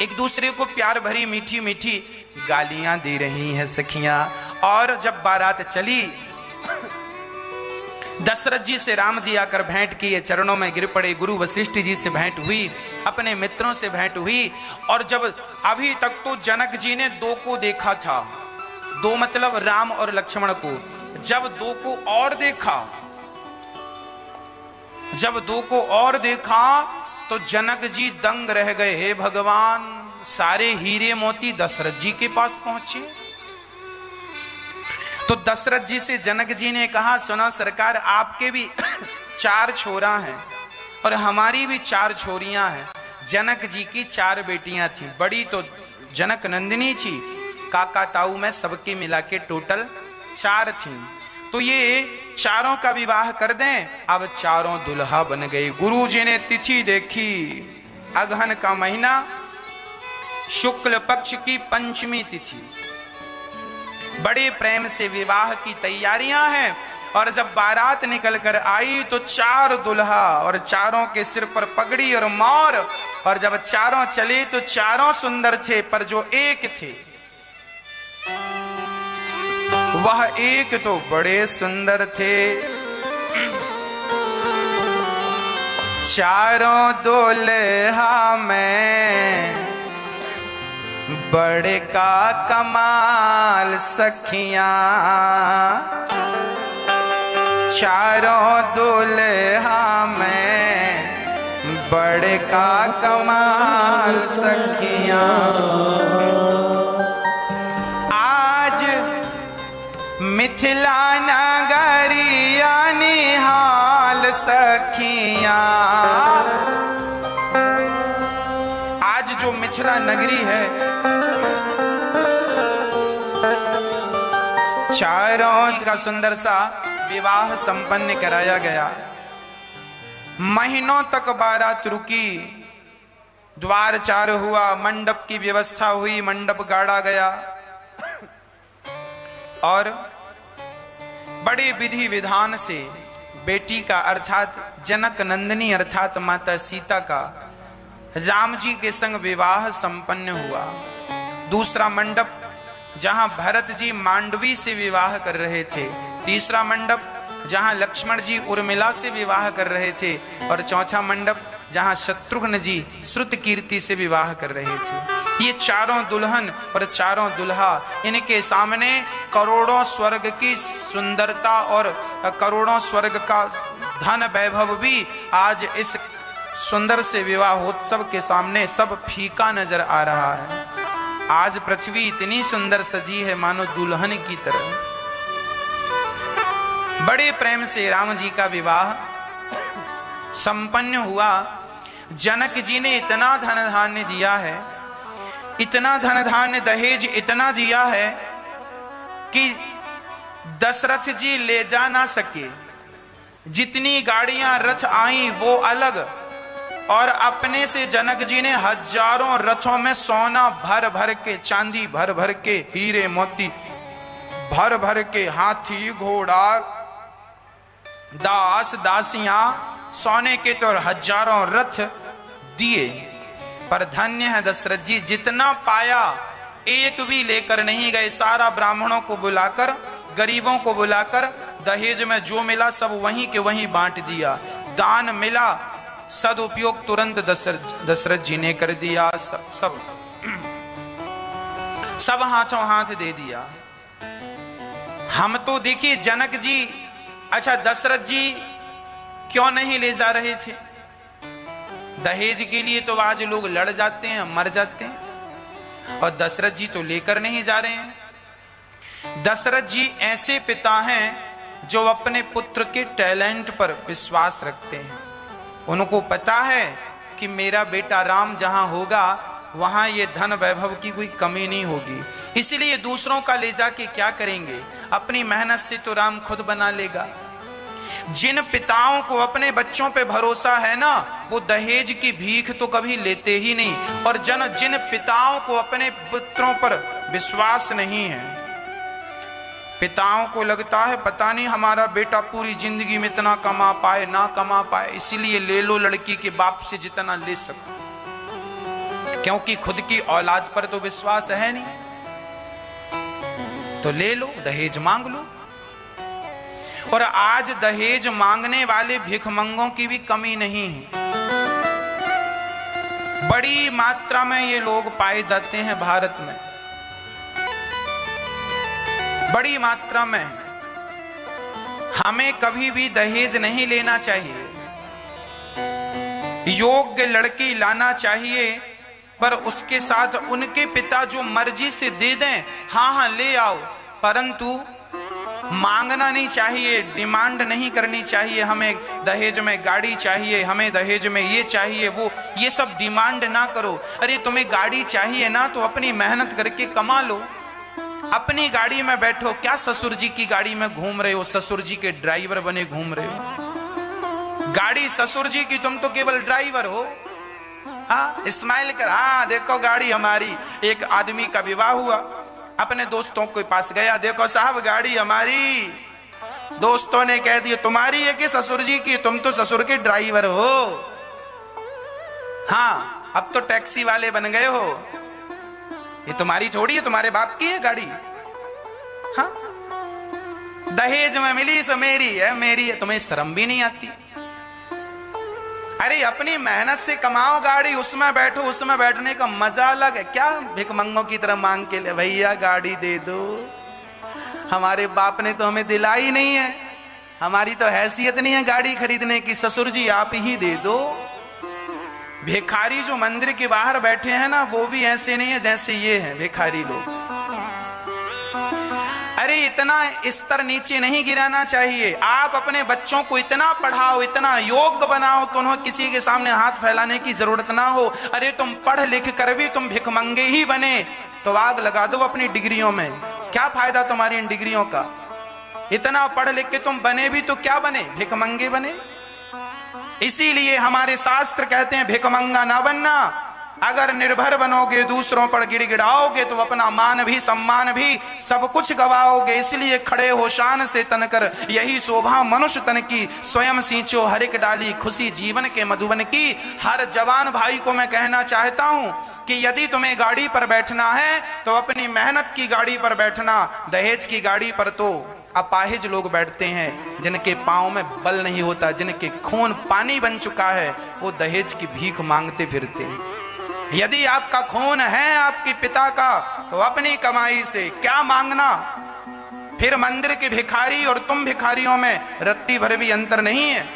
एक दूसरे को प्यार भरी मीठी मीठी गालियां दे रही हैं सखियां। और जब बारात चली, दशरथ जी से राम जी आकर भेंट किए, चरणों में गिर पड़े, गुरु वशिष्ठ जी से भेंट हुई, अपने मित्रों से भेंट हुई। और जब अभी तक तो जनक जी ने दो को देखा था, दो मतलब राम और लक्ष्मण को, जब दो को और देखा तो जनक जी दंग रह गए, हे भगवान सारे हीरे मोती दशरथ जी के पास पहुंचे। तो दशरथ जी से जनक जी ने कहा, सुनो सरकार आपके भी 4 छोरा हैं और हमारी भी 4 छोरियां हैं। जनक जी की 4 बेटियां थी, बड़ी तो जनक नंदिनी थी, काका ताऊ में सबके मिला के टोटल 4 थी। तो ये चारों का विवाह कर दें। अब चारों दुल्हा बन गई। गुरु जी ने तिथि देखी, अगहन का महीना, शुक्ल पक्ष की पंचमी तिथि, बड़े प्रेम से विवाह की तैयारियां हैं। और जब बारात निकल कर आई तो 4 दुल्हा और चारों के सिर पर पगड़ी और मोर, और जब चारों चले तो चारों सुंदर थे, पर जो एक थे वह एक तो बड़े सुंदर थे। चारों दुल्हा में बड़े का कमाल सखियां, चारों दुल्हा में बड़े का कमाल सखियां। आज मिथिला नगरिया निहाल सखियां, आज जो मिथिला नगरी है चारों का सुंदर सा विवाह संपन्न कराया गया। महीनों तक बारात रुकी, द्वार चार हुआ, मंडप की व्यवस्था हुई, मंडप गाड़ा गया और बड़े विधि विधान से बेटी का अर्थात जनक नंदिनी अर्थात माता सीता का राम जी के संग विवाह संपन्न हुआ। दूसरा मंडप जहां भरत जी मांडवी से विवाह कर रहे थे, तीसरा मंडप जहां लक्ष्मण जी उर्मिला से विवाह कर रहे थे और चौथा मंडप जहां शत्रुघ्न जी श्रुतकीर्ति से विवाह कर रहे थे। ये चारों दुल्हन और चारों दुल्हा, इनके सामने करोड़ों स्वर्ग की सुंदरता और करोड़ों स्वर्ग का धन वैभव भी आज इस सुंदर से विवाहोत्सव के सामने सब फीका नजर आ रहा है। आज पृथ्वी इतनी सुंदर सजी है मानो दुल्हन की तरह। बड़े प्रेम से राम जी का विवाह संपन्न हुआ। जनक जी ने इतना धन धान्य दिया है, इतना धन धान्य दहेज इतना दिया है कि दशरथ जी ले जा ना सके। जितनी गाड़ियां रथ आई वो अलग, और अपने से जनक जी ने हजारों रथों में सोना भर भर के, चांदी भर भर के, हीरे मोती भर भर के, हाथी घोड़ा दास दासियां सोने के तो हजारों रथ दिए। पर धन्य है दशरथ जी, जितना पाया एक भी लेकर नहीं गए। सारा ब्राह्मणों को बुलाकर, गरीबों को बुलाकर दहेज में जो मिला सब वहीं के वहीं बांट दिया। दान मिला, सदुपयोग तुरंत दशरथ जी ने कर दिया। सब हाथों हाथ दे दिया। हम तो देखिए जनक जी, अच्छा दशरथ जी क्यों नहीं ले जा रहे थे? दहेज के लिए तो आज लोग लड़ जाते हैं, मर जाते हैं, और दशरथ जी तो लेकर नहीं जा रहे हैं। दशरथ जी ऐसे पिता हैं जो अपने पुत्र के टैलेंट पर विश्वास रखते हैं। उनको पता है कि मेरा बेटा राम जहां होगा वहां ये धन वैभव की कोई कमी नहीं होगी, इसलिए दूसरों का ले जाके क्या करेंगे, अपनी मेहनत से तो राम खुद बना लेगा। जिन पिताओं को अपने बच्चों पे भरोसा है ना, वो दहेज की भीख तो कभी लेते ही नहीं। और जिन पिताओं को अपने पुत्रों पर विश्वास नहीं है, पिताओं को लगता है पता नहीं हमारा बेटा पूरी जिंदगी में इतना कमा पाए ना कमा पाए, इसीलिए ले लो लड़की के बाप से जितना ले सको, क्योंकि खुद की औलाद पर तो विश्वास है नहीं, तो ले लो, दहेज मांग लो। और आज दहेज मांगने वाले भिखमंगों की भी कमी नहीं है। बड़ी मात्रा में ये लोग पाए जाते हैं भारत में, बड़ी मात्रा में। हमें कभी भी दहेज नहीं लेना चाहिए, योग्य लड़की लाना चाहिए, पर उसके साथ उनके पिता जो मर्जी से दे दें, हाँ हाँ ले आओ, परंतु मांगना नहीं चाहिए, डिमांड नहीं करनी चाहिए। हमें दहेज में गाड़ी चाहिए, हमें दहेज में ये चाहिए, वो ये सब डिमांड ना करो। अरे तुम्हें गाड़ी चाहिए ना तो अपनी मेहनत करके कमा लो, अपनी गाड़ी में बैठो। क्या ससुर जी की गाड़ी में घूम रहे हो, ससुर जी के ड्राइवर बने घूम रहे हो? गाड़ी ससुर जी की, तुम तो केवल ड्राइवर हो। हाँ, स्माइल कर, हाँ देखो गाड़ी हमारी। एक आदमी का विवाह हुआ, अपने दोस्तों के पास गया, देखो साहब गाड़ी हमारी। दोस्तों ने कह दिया तुम्हारी है कि ससुर जी की? तुम तो ससुर के ड्राइवर हो। हाँ, अब तो टैक्सी वाले बन गए हो। ये तुम्हारी थोड़ी है, तुम्हारे बाप की है गाड़ी। हाँ, दहेज में मिली सो मेरी है, मेरी है। तुम्हें शर्म भी नहीं आती? अरे अपनी मेहनत से कमाओ गाड़ी, उसमें बैठो, उसमें बैठने का मजा अलग है। क्या भिखमंगों की तरह मांग के ले, भैया गाड़ी दे दो, हमारे बाप ने तो हमें दिलाई नहीं है, हमारी तो हैसियत नहीं है गाड़ी खरीदने की, ससुर जी आप ही दे दो। भिखारी जो मंदिर के बाहर बैठे हैं ना, वो भी ऐसे नहीं है जैसे ये हैं भिखारी लोग। अरे इतना स्तर नीचे नहीं गिराना चाहिए। आप अपने बच्चों को इतना पढ़ाओ, इतना योग्य बनाओ कि उन्हें किसी के सामने हाथ फैलाने की जरूरत ना हो। अरे तुम पढ़ लिख कर भी तुम भिखमंगे ही बने तो आग लगा दो अपनी डिग्रियों में। क्या फायदा तुम्हारी इन डिग्रियों का? इतना पढ़ लिख के तुम बने भी तो क्या बने? भिखमंगे बने। इसीलिए हमारे शास्त्र कहते हैं भिखमंगा ना बनना। अगर निर्भर बनोगे, दूसरों पर गिड़गिड़ाओगे तो अपना मान भी सम्मान भी सब कुछ गवाओगे। इसलिए खड़े हो शान से तनकर, यही शोभा मनुष्य तन की। स्वयं सींचो हर एक डाली, खुशी जीवन के मधुबन की। हर जवान भाई को मैं कहना चाहता हूं कि यदि तुम्हें गाड़ी पर बैठना है तो अपनी मेहनत की गाड़ी पर बैठना। दहेज की गाड़ी पर तो अपाहिज लोग बैठते हैं, जिनके पांव में बल नहीं होता, जिनके खून पानी बन चुका है, वो दहेज की भीख मांगते फिरते हैं। यदि आपका खून है आपके पिता का तो अपनी कमाई से क्या मांगना। फिर मंदिर के भिखारी और तुम भिखारियों में रत्ती भर भी अंतर नहीं है।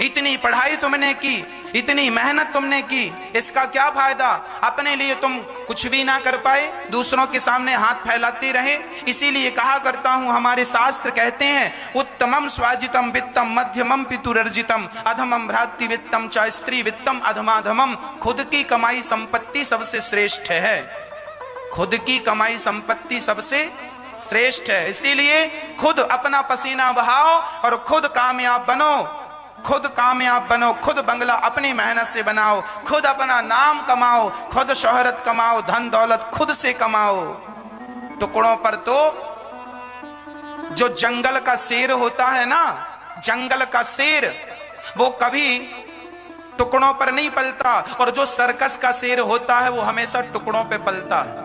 इतनी पढ़ाई तुमने की, इतनी मेहनत तुमने की, इसका क्या फायदा? अपने लिए तुम कुछ भी ना कर पाए, दूसरों के सामने हाथ फैलाते रहे। इसीलिए कहा करता हूं, हमारे शास्त्र कहते हैं उत्तमम स्वाजितम वित्तम मध्यमम पितुरर्जितम अधमम भ्रातृ वित्तम च स्त्री वित्तम अधमाधमम। खुद की कमाई संपत्ति सबसे श्रेष्ठ है। खुद की कमाई संपत्ति सबसे श्रेष्ठ है। इसीलिए खुद अपना पसीना बहाओ और खुद कामयाब बनो। खुद कामयाब बनो, खुद बंगला अपनी मेहनत से बनाओ, खुद अपना नाम कमाओ, खुद शोहरत कमाओ, धन दौलत खुद से कमाओ। टुकड़ों पर तो जो जंगल का शेर होता है ना, जंगल का शेर, वो कभी टुकड़ों पर नहीं पलता, और जो सर्कस का शेर होता है वो हमेशा टुकड़ों पे पलता है।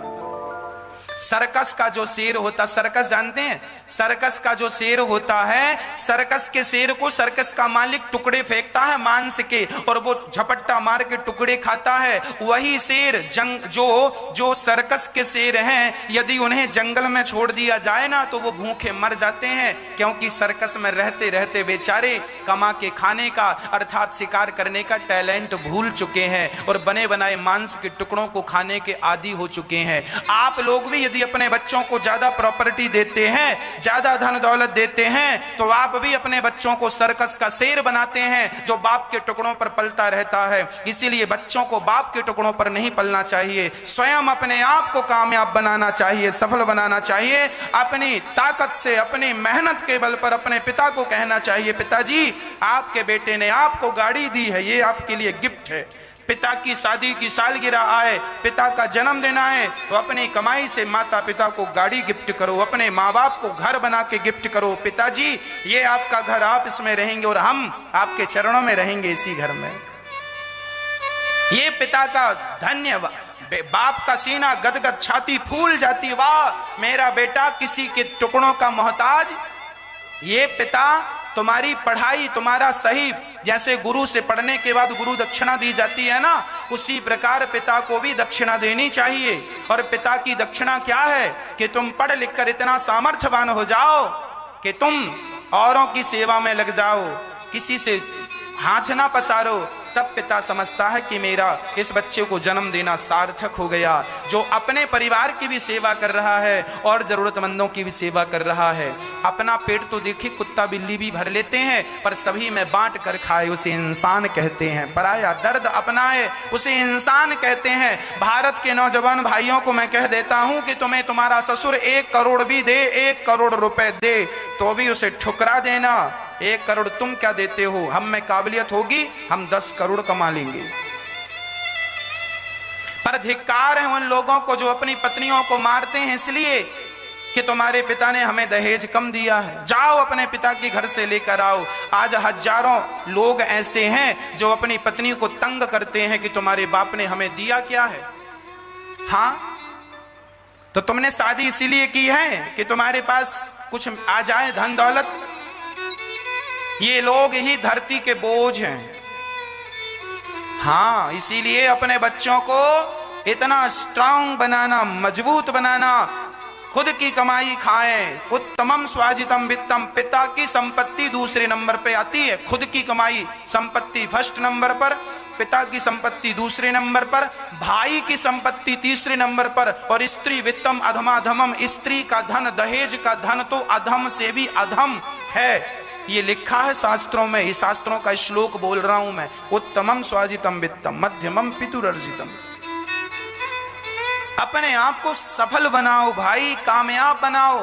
सर्कस का जो शेर होता, सर्कस जानते हैं? सर्कस का जो शेर होता है, सर्कस के शेर को सर्कस का मालिक टुकड़े फेंकता है मांस के, और वो झपट्टा मार के टुकड़े खाता है। वही शेर जो सर्कस के शेर हैं, यदि उन्हें जंगल में छोड़ दिया जाए ना तो वो भूखे मर जाते हैं, क्योंकि सर्कस में रहते रहते बेचारे कमा के खाने का अर्थात शिकार करने का टैलेंट भूल चुके हैं और बने बनाए मांस के टुकड़ों को खाने के आदी हो चुके हैं। आप लोग भी यदि अपने बच्चों को ज्यादा प्रॉपर्टी देते हैं, ज्यादा धन दौलत देते हैं, तो आप भी अपने बच्चों को सर्कस का शेर बनाते हैं जो बाप के टुकड़ों पर पलता रहता है। इसीलिए बच्चों को बाप के टुकड़ों पर नहीं पलना चाहिए, स्वयं अपने आप को कामयाब बनाना चाहिए, सफल बनाना चाहिए। अपनी ताकत से, अपनी मेहनत के बल पर अपने पिता को कहना चाहिए, पिताजी आपके बेटे ने आपको गाड़ी दी है, ये आपके लिए गिफ्ट है। पिता की शादी की सालगिरह आए, पिता का जन्मदिन आए, तो अपनी कमाई से माता पिता को गाड़ी गिफ्ट करो, अपने माँ बाप को घर बना के गिफ्ट करो। पिताजी ये आपका घर, आप इसमें रहेंगे और हम आपके चरणों में रहेंगे इसी घर में। ये पिता का धन्य, बाप का सीना गदगद, छाती फूल जाती, वाह मेरा बेटा किसी के टुकड़ों का मोहताज। ये पिता तुम्हारी पढ़ाई, तुम्हारा सही, जैसे गुरु से पढ़ने के बाद गुरु दक्षिणा दी जाती है ना, उसी प्रकार पिता को भी दक्षिणा देनी चाहिए। और पिता की दक्षिणा क्या है कि तुम पढ़ लिख कर इतना सामर्थ्यवान हो जाओ कि तुम औरों की सेवा में लग जाओ, किसी से हाथ ना पसारो। तब पिता समझता है कि मेरा इस बच्चे को जन्म देना सार्थक हो गया, जो अपने परिवार की भी सेवा कर रहा है और जरूरतमंदों की भी सेवा कर रहा है। अपना पेट तो देखिए कुत्ता बिल्ली भी भर लेते हैं, पर सभी में बांट कर खाए उसे इंसान कहते हैं। पराया दर्द अपनाए उसे इंसान कहते हैं। भारत के नौजवान भाइयों को मैं कह देता हूं कि तुम्हें तुम्हारा ससुर 1 करोड़ भी दे, 1 करोड़ रुपए दे, तो भी उसे ठुकरा देना। 1 करोड़ तुम क्या देते हो, हम में काबिलियत होगी हम 10 करोड़ कमा लेंगे। पर धिक्कार है उन लोगों को जो अपनी पत्नियों को मारते हैं इसलिए कि तुम्हारे पिता ने हमें दहेज कम दिया है। जाओ अपने पिता के घर से लेकर आओ। आज हजारों लोग ऐसे हैं जो अपनी पत्नी को तंग करते हैं कि तुम्हारे बाप ने हमें दिया क्या है। हाँ, तो तुमने शादी इसीलिए की है कि तुम्हारे पास कुछ आ जाए, धन दौलत। ये लोग ही धरती के बोझ हैं। हाँ, इसीलिए अपने बच्चों को इतना स्ट्रांग बनाना, मजबूत बनाना, खुद की कमाई खाएं। उत्तमम स्वाजितम वित्तम, पिता की संपत्ति दूसरे नंबर पे आती है, खुद की कमाई संपत्ति फर्स्ट नंबर पर, पिता की संपत्ति दूसरे नंबर पर, भाई की संपत्ति तीसरे नंबर पर, और स्त्री वित्तम अधमाधमम, स्त्री का धन, दहेज का धन तो अधम से भी अधम है। ये लिखा है शास्त्रों में, ये शास्त्रों का श्लोक बोल रहा हूं मैं। उत्तमम स्वाजितम वित्तम मध्यमम पितुरर्जितम अपने आप को सफल बनाओ भाई, कामयाब बनाओ,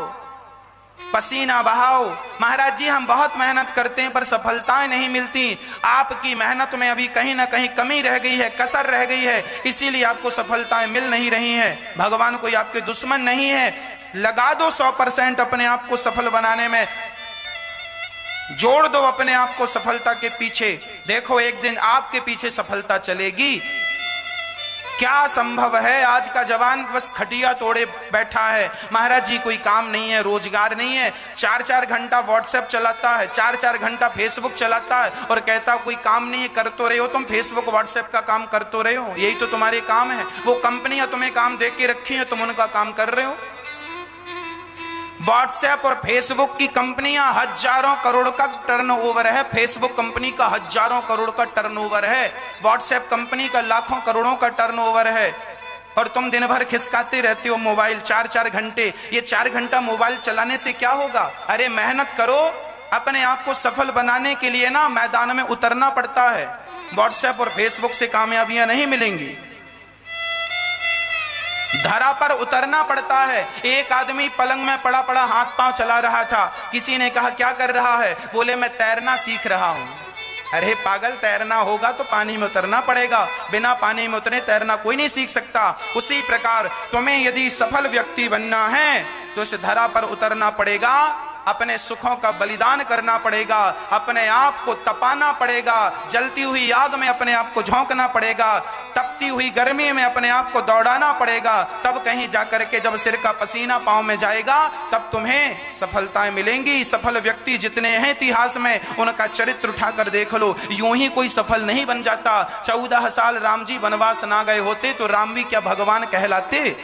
पसीना बहाओ। महाराज जी हम बहुत मेहनत करते हैं पर सफलताएं नहीं मिलती। आपकी मेहनत में अभी कहीं ना कहीं कमी रह गई है, कसर रह गई है, इसीलिए आपको सफलताएं मिल नहीं रही हैं। भगवान कोई आपके दुश्मन नहीं है। लगा दो 100% अपने आप को सफल बनाने में, जोड़ दो अपने आप को सफलता के पीछे। देखो एक दिन आपके पीछे सफलता चलेगी। क्या संभव है, आज का जवान बस खटिया तोड़े बैठा है। महाराज जी कोई काम नहीं है, रोजगार नहीं है, 4-4 घंटा व्हाट्सएप चलाता है, 4-4 घंटा फेसबुक चलाता है और कहता कोई काम नहीं है। कर तो रहे हो तुम, फेसबुक व्हाट्सएप का काम कर तो रहे हो, यही तो तुम्हारे काम है। वो कंपनियां तुम्हें काम दे के रखी है, तुम उनका काम कर रहे हो। व्हाट्सएप और फेसबुक की कंपनियां हजारों करोड़ का टर्नओवर है, फेसबुक कंपनी का हजारों करोड़ का टर्नओवर है, व्हाट्सएप कंपनी का लाखों करोड़ों का टर्नओवर है। और तुम दिन भर खिसकाते रहते हो मोबाइल 4-4 घंटे। ये 4 घंटा मोबाइल चलाने से क्या होगा? अरे मेहनत करो, अपने आप को सफल बनाने के लिए ना मैदान में उतरना पड़ता है। व्हाट्सएप और फेसबुक से कामयाबियां नहीं मिलेंगी, धरा पर उतरना पड़ता है। एक आदमी पलंग में पड़ा पड़ा हाथ पांव चला रहा था, किसी ने कहा क्या कर रहा है? बोले मैं तैरना सीख रहा हूं। अरे पागल, तैरना होगा तो पानी में उतरना पड़ेगा, बिना पानी में उतरे तैरना कोई नहीं सीख सकता। उसी प्रकार तुम्हें यदि सफल व्यक्ति बनना है तो इस धरा पर उतरना पड़ेगा, अपने सुखों का बलिदान करना पड़ेगा, अपने आप को तपाना पड़ेगा, जलती हुई आग में अपने आप को झोंकना पड़ेगा, तपती हुई गर्मी में अपने आप को दौड़ाना पड़ेगा। तब कहीं जाकर के जब सिर का पसीना पांव में जाएगा तब तुम्हें सफलताएं मिलेंगी। सफल व्यक्ति जितने हैं इतिहास में, उनका चरित्र उठाकर देख लो, यूं ही कोई सफल नहीं बन जाता। 14 साल राम जी वनवास ना गए होते तो राम भी क्या भगवान कहलाते?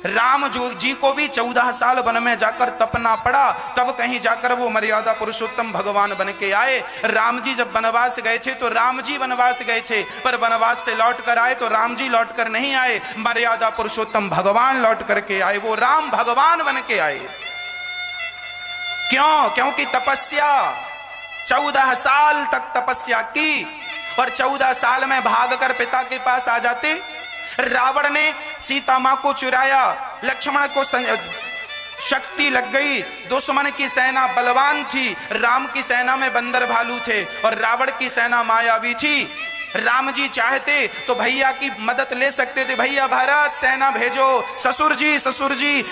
राम जी को भी 14 साल वन में जाकर तपना पड़ा, तब कहीं जाकर वो मर्यादा पुरुषोत्तम भगवान बन के आए। राम जी जब वनवास गए थे तो राम जी वनवास गए थे, पर वनवास से लौट कर आए तो राम जी लौट कर नहीं आए, मर्यादा पुरुषोत्तम भगवान लौट करके आए, वो राम भगवान बन के आए। क्यों? क्योंकि तपस्या, 14 साल तक तपस्या की और 14 साल में भागकर पिता के पास आ जाते। रावण ने सीता मां को चुराया, लक्ष्मण को शक्ति लग गई, दुश्मन की सेना बलवान थी, राम की सेना में बंदर भालू थे और रावण की सेना मायावी थी। राम जी चाहते तो भैया की मदद ले सकते थे, भैया भारत सेना भेजो, ससुर जी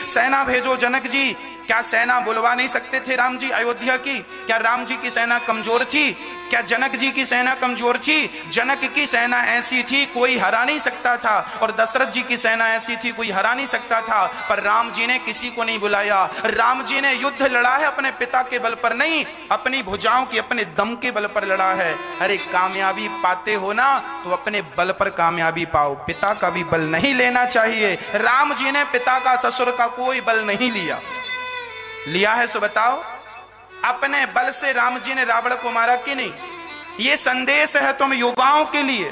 सेना भेजो, जनक जी। क्या सेना बुलवा नहीं सकते थे राम जी अयोध्या की? क्या राम जी की सेना कमजोर थी? क्या जनक जी की सेना कमजोर थी? जनक की सेना ऐसी थी कोई हरा नहीं सकता था, और दशरथ जी की सेना ऐसी थी कोई हरा नहीं सकता था। पर राम जी ने किसी को नहीं बुलाया। राम जी ने युद्ध लड़ा है अपने पिता के बल पर नहीं, अपनी भुजाओं की, अपने दम के बल पर लड़ा है। अरे कामयाबी पाते हो ना तो अपने बल पर कामयाबी पाओ, पिता का भी बल नहीं लेना चाहिए। राम जी ने पिता का, ससुर का कोई बल नहीं लिया है सो बताओ, अपने बल से राम जी ने रावण को मारा कि नहीं? ये संदेश है तुम युवाओं के लिए।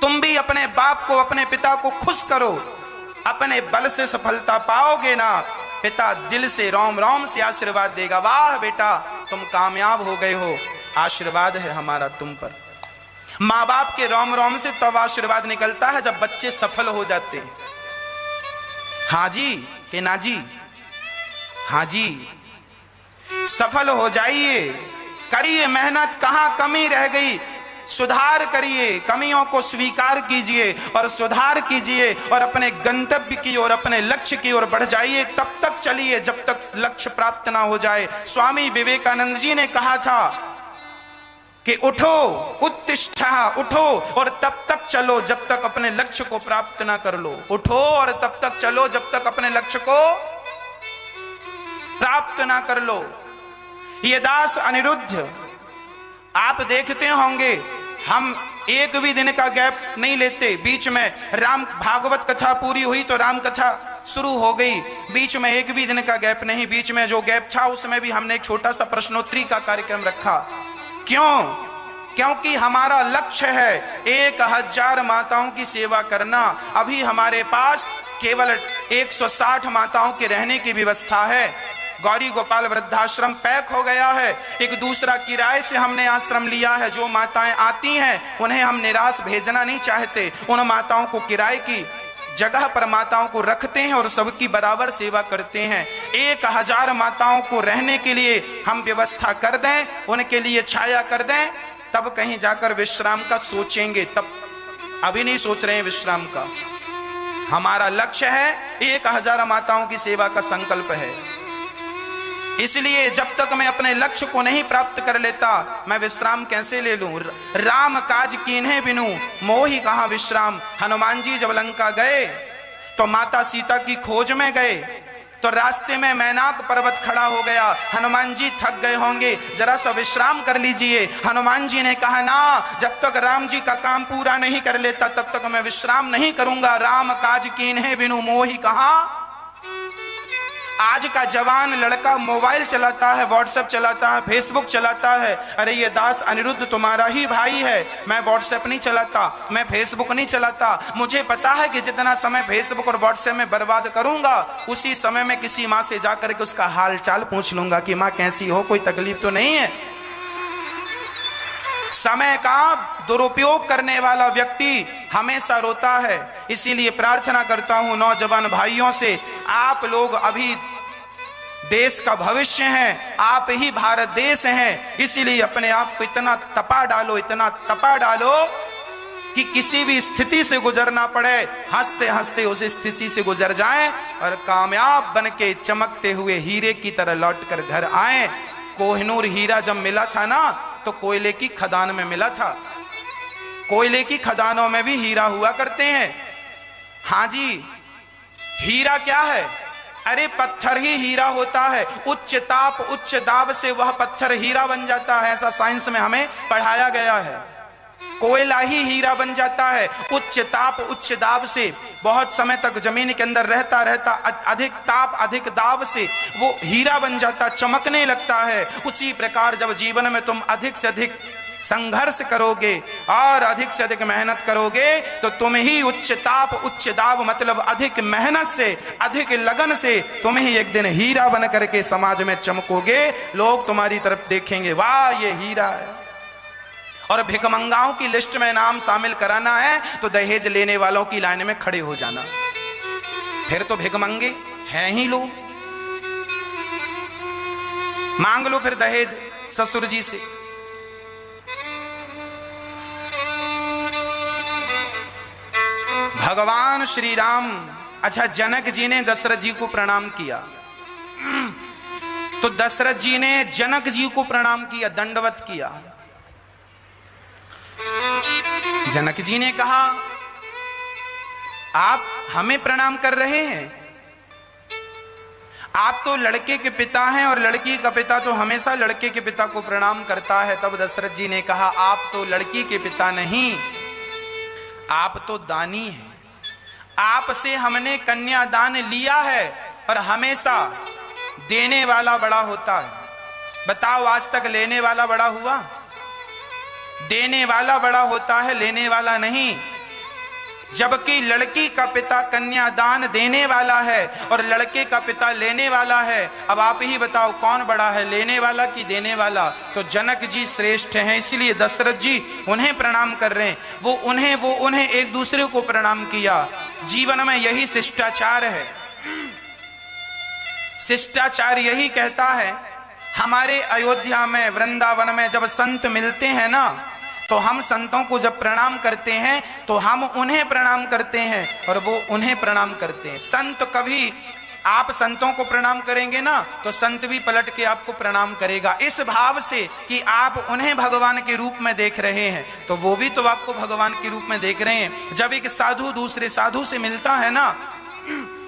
तुम भी अपने बाप को, अपने पिता को खुश करो, अपने बल से सफलता पाओगे ना, पिता दिल से रोम रोम से आशीर्वाद देगा, वाह बेटा तुम कामयाब हो गए हो, आशीर्वाद है हमारा तुम पर। माँ बाप के रोम रोम से तब आशीर्वाद निकलता है जब बच्चे सफल हो जाते हैं। हाँ जी के ना जी, हाँ जी सफल हो जाइए, करिए मेहनत, कहां कमी रह गई सुधार करिए, कमियों को स्वीकार कीजिए और सुधार कीजिए और अपने गंतव्य की ओर, अपने लक्ष्य की ओर बढ़ जाइए। तब तक चलिए जब तक लक्ष्य प्राप्त ना हो जाए। स्वामी विवेकानंद जी ने कहा था कि उठो उत्तिष्ठा, उठो और तब तक चलो जब तक अपने लक्ष्य को प्राप्त ना कर लो। उठो और तब तक चलो जब तक अपने लक्ष्य को प्राप्त ना कर लो। ये दास अनिरुद्ध, आप देखते होंगे हम एक भी दिन का गैप नहीं लेते। बीच में राम भागवत कथा पूरी हुई तो राम कथा शुरू हो गई, बीच में एक भी दिन का गैप नहीं। बीच में जो गैप था उसमें भी हमने एक छोटा सा प्रश्नोत्तरी का कार्यक्रम रखा। क्यों? क्योंकि हमारा लक्ष्य है 1000 माताओं की सेवा करना। अभी हमारे पास केवल 160 माताओं के रहने की व्यवस्था है। गौरी गोपाल वृद्धाश्रम पैक हो गया है। एक दूसरा किराए से हमने आश्रम लिया है। जो माताएं आती हैं उन्हें हम निराश भेजना नहीं चाहते। उन माताओं को किराए की जगह पर माताओं को रखते हैं और सबकी बराबर सेवा करते हैं। 1000 माताओं को रहने के लिए हम व्यवस्था कर दें, उनके लिए छाया कर दें, तब कहीं जाकर विश्राम का सोचेंगे। तब अभी नहीं सोच रहे हैं विश्राम का। हमारा लक्ष्य है 1000 माताओं की सेवा का संकल्प है। इसलिए जब तक मैं अपने लक्ष्य को नहीं प्राप्त कर लेता, मैं विश्राम कैसे ले लूं। राम काज कीन्हे बिनु मोहि कहां विश्राम। हनुमान जी जब लंका गए तो माता सीता की खोज में गए, तो रास्ते में मैनाक पर्वत खड़ा हो गया। हनुमान जी थक गए होंगे, जरा सा विश्राम कर लीजिए। हनुमान जी ने कहा ना, जब तक राम जी का काम पूरा नहीं कर लेता तब तक मैं विश्राम नहीं करूंगा। राम काज कीन्हे बिनु मोहि कहां। आज का जवान लड़का मोबाइल चलाता है, व्हाट्सएप चलाता है, फेसबुक चलाता है। अरे ये दास अनिरुद्ध तुम्हारा ही भाई है, मैं व्हाट्सएप नहीं चलाता, मैं फेसबुक नहीं चलाता। मुझे पता है कि जितना समय फेसबुक और व्हाट्सएप में बर्बाद करूंगा, उसी समय में किसी माँ से जाकर के उसका हाल चाल पूछ लूंगा कि माँ कैसी हो, कोई तकलीफ तो नहीं है। समय का दुरुपयोग करने वाला व्यक्ति हमेशा रोता है। इसीलिए प्रार्थना करता हूं नौजवान भाइयों से, आप लोग अभी देश का भविष्य हैं, आप ही भारत देश हैं। इसीलिए अपने आप को इतना तपा डालो, इतना तपा डालो कि किसी भी स्थिति से गुजरना पड़े, हंसते हंसते उस स्थिति से गुजर जाएं और कामयाब बनके चमकते हुए हीरे की तरह लौटकर घर आए। कोहिनूर हीरा जब मिला था ना, तो कोयले की खदान में मिला था। कोयले की खदानों में भी हीरा हुआ करते हैं। हाँ जी, हीरा क्या है? अरे पत्थर ही हीरा होता है। उच्च ताप उच्च दाब से वह पत्थर हीरा बन जाता है, ऐसा साइंस में हमें पढ़ाया गया है। कोयला ही हीरा बन जाता है। उच्च ताप उच्च दाब से बहुत समय तक जमीन के अंदर रहता रहता अधिक ताप अधिक दाब से वो हीरा बन जाता, चमकने लगता है। उसी प्रकार जब जीवन में तुम अधिक से अधिक संघर्ष करोगे और अधिक से अधिक मेहनत करोगे, तो तुम ही उच्च ताप उच्च दाब मतलब अधिक मेहनत से अधिक लगन से तुम ही एक दिन हीरा बन करके समाज में चमकोगे। लोग तुम्हारी तरफ देखेंगे, वाह ये हीरा है। और भिखमंगाओं की लिस्ट में नाम शामिल कराना है तो दहेज लेने वालों की लाइन में खड़े हो जाना, फिर तो भिखमंगे हैं ही लोग। मांग लो फिर दहेज ससुर जी से। भगवान श्री राम, अच्छा जनक जी ने दशरथ जी को प्रणाम किया, तो दशरथ जी ने जनक जी को प्रणाम किया, दंडवत किया। जनक जी ने कहा आप हमें प्रणाम कर रहे हैं, आप तो लड़के के पिता हैं और लड़की का पिता तो हमेशा लड़के के पिता को प्रणाम करता है। तब दशरथ जी ने कहा आप तो लड़की के पिता नहीं, आप तो दानी हैं। आपसे हमने कन्यादान लिया है और हमेशा देने वाला बड़ा होता है। बताओ आज तक लेने वाला बड़ा हुआ? देने वाला बड़ा होता है, लेने वाला नहीं। जबकि लड़की का पिता कन्यादान देने वाला है और लड़के का पिता लेने वाला है। अब आप ही बताओ कौन बड़ा है, लेने वाला कि देने वाला? तो जनक जी श्रेष्ठ हैं, इसलिए दशरथ जी उन्हें प्रणाम कर रहे हैं। वो उन्हें एक दूसरे को प्रणाम किया। जीवन में यही शिष्टाचार है। शिष्टाचार यही कहता है। हमारे अयोध्या में वृंदावन में जब संत मिलते हैं ना, तो हम संतों को जब प्रणाम करते हैं तो हम उन्हें प्रणाम करते हैं और वो उन्हें प्रणाम करते हैं। संत कभी आप संतों को प्रणाम करेंगे ना, तो संत भी पलट के आपको प्रणाम करेगा, इस भाव से कि आप उन्हें भगवान के रूप में देख रहे हैं, तो वो भी तो आपको भगवान के रूप में देख रहे हैं। जब एक साधु दूसरे साधु से मिलता है ना,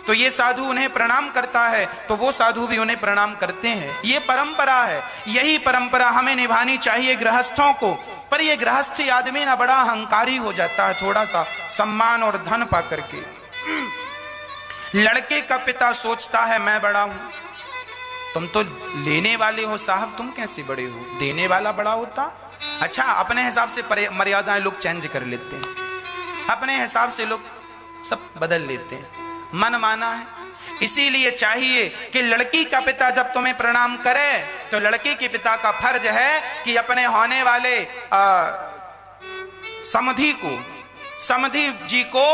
तो ये साधु उन्हें प्रणाम करता है तो वो साधु भी उन्हें प्रणाम करते हैं। ये परंपरा है। यही परंपरा हमें निभानी चाहिए गृहस्थों को। पर ये गृहस्थी आदमी ना बड़ा अहंकारी हो जाता है, थोड़ा सा सम्मान और धन पा करके। लड़के का पिता सोचता है मैं बड़ा हूं, तुम तो लेने वाले हो साहब, तुम कैसे बड़े हो? देने वाला बड़ा होता। अच्छा, अपने हिसाब से मर्यादाएं लोग चेंज कर लेते हैं, अपने हिसाब से लोग सब बदल लेते हैं, मन माना है। इसीलिए चाहिए कि लड़की का पिता जब तुम्हें प्रणाम करे तो लड़की के पिता का फर्ज है कि अपने होने वाले समधी जी को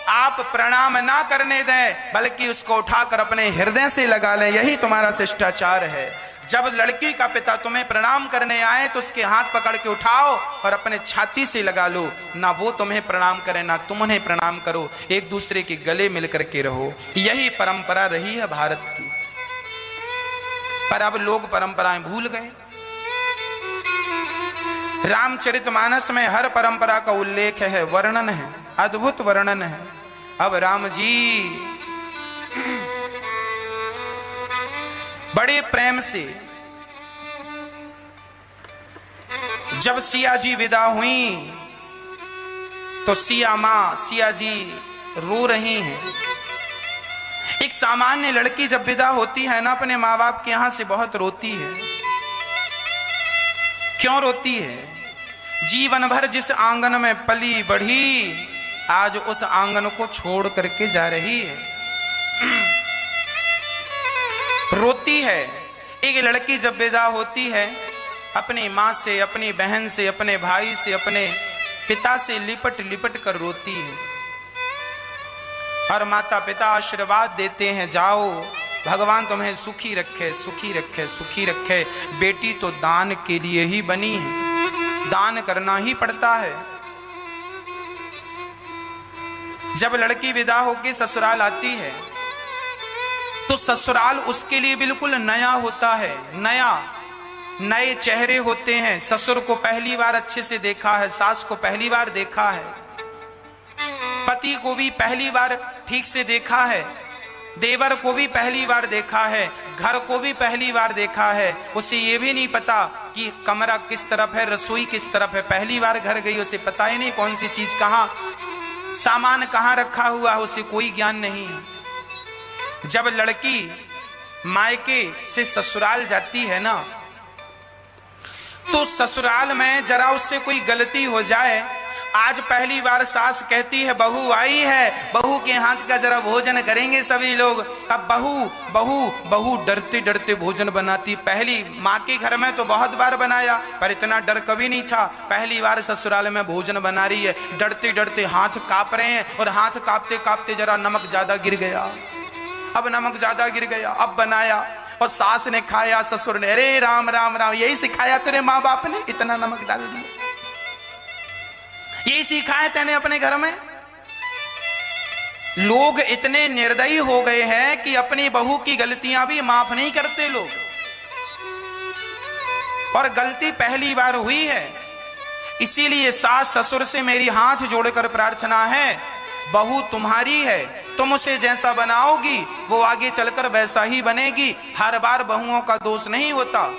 आप प्रणाम ना करने दें, बल्कि उसको उठाकर अपने हृदय से लगा लें। यही तुम्हारा शिष्टाचार है। जब लड़की का पिता तुम्हें प्रणाम करने आए तो उसके हाथ पकड़ के उठाओ और अपने छाती से लगा लो। ना वो तुम्हें प्रणाम करे ना तुम उन्हें प्रणाम करो, एक दूसरे के गले मिलकर के रहो। यही परंपरा रही है भारत की। पर अब लोग परंपराएं भूल गए। रामचरितमानस में हर परंपरा का उल्लेख है, वर्णन है, अद्भुत वर्णन है। अब राम जी बड़े प्रेम से जब सिया जी विदा हुई तो सिया जी रो रही हैं। एक सामान्य लड़की जब विदा होती है ना अपने माँ बाप के यहां से, बहुत रोती है। क्यों रोती है? जीवन भर जिस आंगन में पली बढ़ी, आज उस आंगन को छोड़ करके जा रही है। रोती है। एक लड़की जब विदा होती है अपनी माँ से, अपनी बहन से, अपने भाई से, अपने पिता से लिपट लिपट कर रोती है। और माता पिता आशीर्वाद देते हैं, जाओ भगवान तुम्हें सुखी रखे, सुखी रखे, सुखी रखे। बेटी तो दान के लिए ही बनी है, दान करना ही पड़ता है। जब लड़की विदा होकर ससुराल आती है तो ससुराल उसके लिए बिल्कुल नया होता है। नए चेहरे होते हैं। ससुर को पहली बार अच्छे से देखा है, सास को पहली बार देखा है, पति को भी पहली बार ठीक से देखा है, देवर को भी पहली बार देखा है, घर को भी पहली बार देखा है। उसे ये भी नहीं पता कि कमरा किस तरफ है, रसोई किस तरफ है। पहली बार घर गई, उसे पता ही नहीं कौन सी चीज कहाँ, सामान कहाँ रखा हुआ है, उसे कोई ज्ञान नहीं। जब लड़की मायके से ससुराल जाती है ना, तो ससुराल में जरा उससे कोई गलती हो जाए, आज पहली बार सास कहती है बहू आई है, बहू के हाथ का जरा भोजन करेंगे सभी लोग। अब बहू डरते डरते भोजन बनाती। पहली माँ के घर में तो बहुत बार बनाया, पर इतना डर कभी नहीं था। पहली बार ससुराल में भोजन बना रही है, डरते डरते हाथ कांप रहे हैं, और हाथ कांपते कांपते जरा नमक ज्यादा गिर गया। अब नमक ज्यादा गिर गया, अब बनाया और सास ने खाया, ससुर ने अरे राम राम राम, यही सिखाया तेरे माँ बाप ने, इतना नमक डाल दिया, यही सीखा है तेने अपने घर में। लोग इतने निर्दयी हो गए हैं कि अपनी बहू की गलतियां भी माफ नहीं करते लोग। और गलती पहली बार हुई है, इसीलिए सास ससुर से मेरी हाथ जोड़कर प्रार्थना है, बहू तुम्हारी है, तुम उसे जैसा बनाओगी वो आगे चलकर वैसा ही बनेगी। हर बार बहुओं का दोष नहीं होता।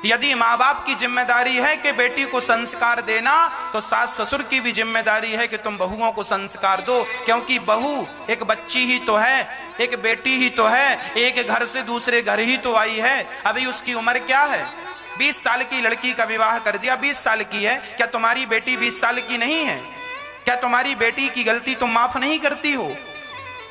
यदि माँ बाप की जिम्मेदारी है कि बेटी को संस्कार देना, तो सास ससुर की भी जिम्मेदारी है कि तुम बहुओं को संस्कार दो। क्योंकि बहू एक बच्ची ही तो है, एक बेटी ही तो है, एक घर से दूसरे घर ही तो आई है। अभी उसकी उम्र क्या है? 20 साल की लड़की का विवाह कर दिया, 20 साल की है। क्या तुम्हारी बेटी 20 साल की नहीं है? क्या तुम्हारी बेटी की गलती तुम माफ नहीं करती हो?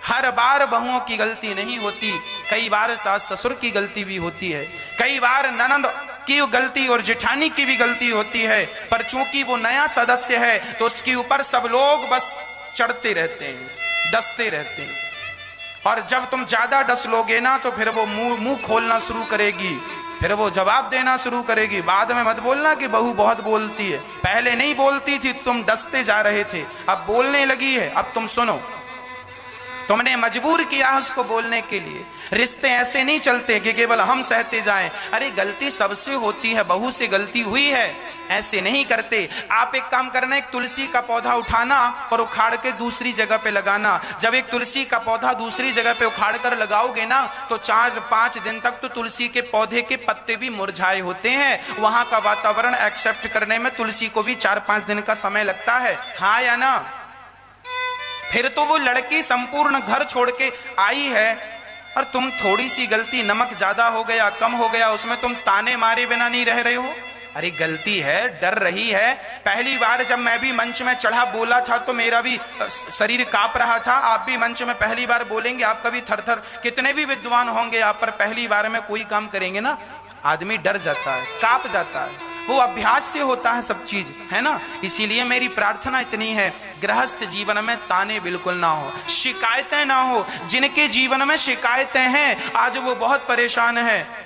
हर बार बहुओं की गलती नहीं होती, कई बार सास ससुर की गलती भी होती है, कई बार ननद की गलती और जेठानी की भी गलती होती है। पर चूंकि वो नया सदस्य है तो उसके ऊपर सब लोग बस चढ़ते रहते हैं, डसते रहते हैं। और जब तुम ज्यादा डस लोगे ना तो फिर वो मुंह खोलना शुरू करेगी, फिर वो जवाब देना शुरू करेगी। बाद में मत बोलना कि बहू बहुत बोलती है, पहले नहीं बोलती थी, तुम डसते जा रहे थे, अब बोलने लगी है। अब तुम सुनो, तुमने मजबूर किया उसको बोलने के लिए। रिश्ते ऐसे नहीं चलते कि केवल हम सहते जाएं। अरे गलती सबसे होती है, बहू से गलती हुई है, ऐसे नहीं करते। आप एक काम करना, एक तुलसी का पौधा उठाना और उखाड़ के दूसरी जगह पे लगाना। जब एक तुलसी का पौधा दूसरी जगह पे उखाड़ कर लगाओगे ना, तो 4-5 दिन तक तो तुलसी के पौधे के पत्ते भी मुरझाए होते हैं। वहां का वातावरण एक्सेप्ट करने में तुलसी को भी 4-5 दिन का समय लगता है, हाँ या ना? फिर तो वो लड़की संपूर्ण घर छोड़ के आई है और तुम थोड़ी सी गलती, नमक ज्यादा हो गया, कम हो गया, उसमें तुम ताने मारे बिना नहीं रह रहे हो। अरे गलती है, डर रही है। पहली बार जब मैं भी मंच में चढ़ा बोला था तो मेरा भी शरीर कांप रहा था। आप भी मंच में पहली बार बोलेंगे, आपका भी थर-थर, कितने भी विद्वान होंगे आप, पर पहली बार में कोई काम करेंगे ना, आदमी डर जाता है, कांप जाता है। वो अभ्यास से होता है सब चीज, है ना। इसीलिए मेरी प्रार्थना इतनी है, गृहस्थ जीवन में ताने बिल्कुल ना हो, शिकायतें ना हो। जिनके जीवन में शिकायतें हैं आज वो बहुत परेशान है।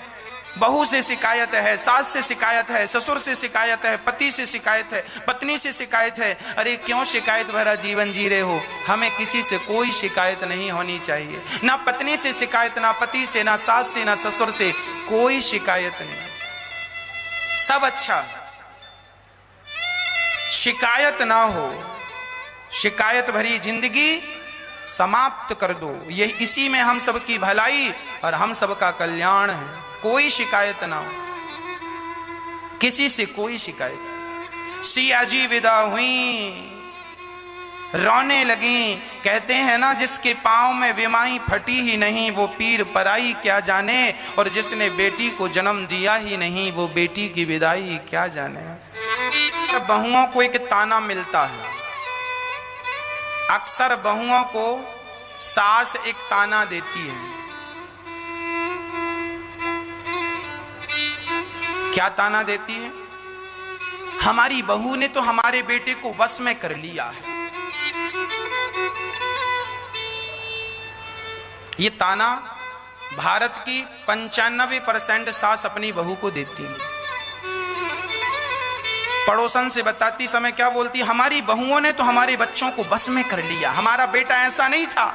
बहू से शिकायत है, सास से शिकायत है, ससुर से शिकायत है, पति से शिकायत है, पत्नी से शिकायत है। अरे क्यों शिकायत भरा जीवन जी रहे हो? हमें किसी से कोई शिकायत नहीं होनी चाहिए, ना पत्नी से शिकायत, ना पति से, ना सास से, ना ससुर से, कोई शिकायत नहीं, सब अच्छा। शिकायत ना हो, शिकायत भरी जिंदगी समाप्त कर दो। ये इसी में हम सबकी भलाई और हम सबका कल्याण है। कोई शिकायत ना हो, किसी से कोई शिकायत। सिया जी विदा हुई, रोने लगी। कहते हैं ना, जिसके पांव में विमाई फटी ही नहीं वो पीर पराई क्या जाने, और जिसने बेटी को जन्म दिया ही नहीं वो बेटी की विदाई क्या जाने। बहुओं को एक ताना मिलता है, अक्सर बहुओं को सास एक ताना देती है। क्या ताना देती है? हमारी बहू ने तो हमारे बेटे को वश में कर लिया है। ये ताना भारत की 95% सास अपनी बहू को देती है। पड़ोसन से बताती समय क्या बोलती? हमारी बहुओं ने तो हमारे बच्चों को बस में कर लिया, हमारा बेटा ऐसा नहीं था,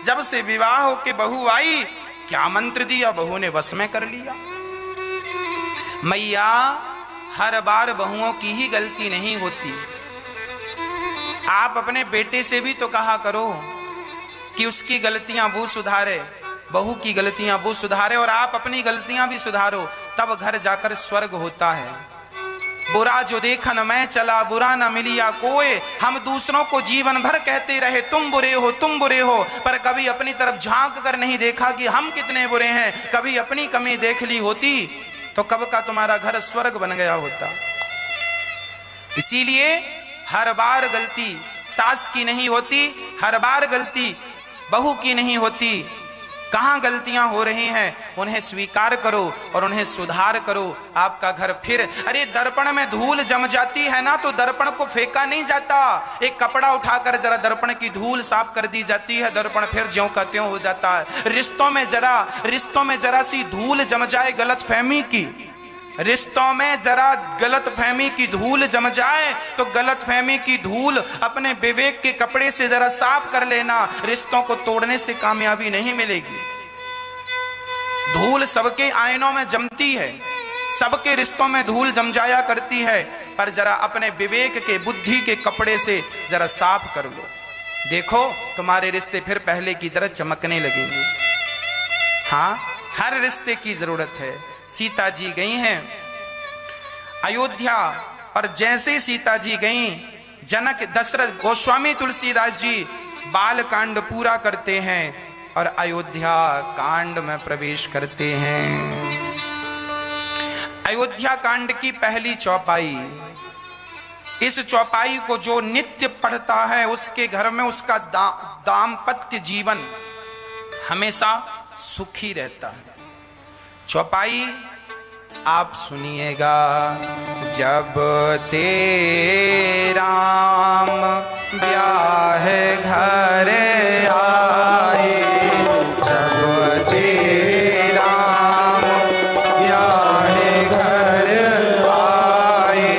जब से विवाह होके बहू आई क्या मंत्र दिया, बहू ने बस में कर लिया। मैया, हर बार बहुओं की ही गलती नहीं होती। आप अपने बेटे से भी तो कहा करो कि उसकी गलतियां वो सुधारे, बहू की गलतियां वो सुधारे, और आप अपनी गलतियां भी सुधारो, तब घर जाकर स्वर्ग होता है। बुरा जो देखन मैं चला, बुरा न मिलिया कोई। हम दूसरों को जीवन भर कहते रहे तुम बुरे हो, तुम बुरे हो, पर कभी अपनी तरफ झांक कर नहीं देखा कि हम कितने बुरे हैं। कभी अपनी कमी देख ली होती तो कब का तुम्हारा घर स्वर्ग बन गया होता। इसीलिए हर बार गलती सास की नहीं होती, हर बार गलती बहू की नहीं होती। कहां गलतियां हो रही हैं उन्हें स्वीकार करो और उन्हें सुधार करो, आपका घर फिर। अरे दर्पण में धूल जम जाती है ना तो दर्पण को फेंका नहीं जाता, एक कपड़ा उठाकर जरा दर्पण की धूल साफ कर दी जाती है, दर्पण फिर ज्यों का त्यों हो जाता है। रिश्तों में जरा सी धूल जम जाए गलतफहमी की, रिश्तों में जरा गलतफहमी की धूल जम जाए तो गलतफहमी की धूल अपने विवेक के कपड़े से जरा साफ कर लेना। रिश्तों को तोड़ने से कामयाबी नहीं मिलेगी। धूल सबके आईनों में जमती है, सबके रिश्तों में धूल जम जाया करती है, पर जरा अपने विवेक के बुद्धि के कपड़े से जरा साफ कर लो, देखो तुम्हारे रिश्ते फिर पहले की तरह चमकने लगेंगे। हाँ, हर रिश्ते की जरूरत है। सीता जी गई हैं अयोध्या, और जैसे सीता जी गईं, जनक दशरथ गोस्वामी तुलसीदास जी बाल कांड पूरा करते हैं और अयोध्या कांड में प्रवेश करते हैं। अयोध्या कांड की पहली चौपाई, इस चौपाई को जो नित्य पढ़ता है उसके घर में उसका दाम्पत्य जीवन हमेशा सुखी रहता है। चौपाई आप सुनिएगा। जब ते राम ब्याह घर आए, जब ते राम ब्याह घर आए,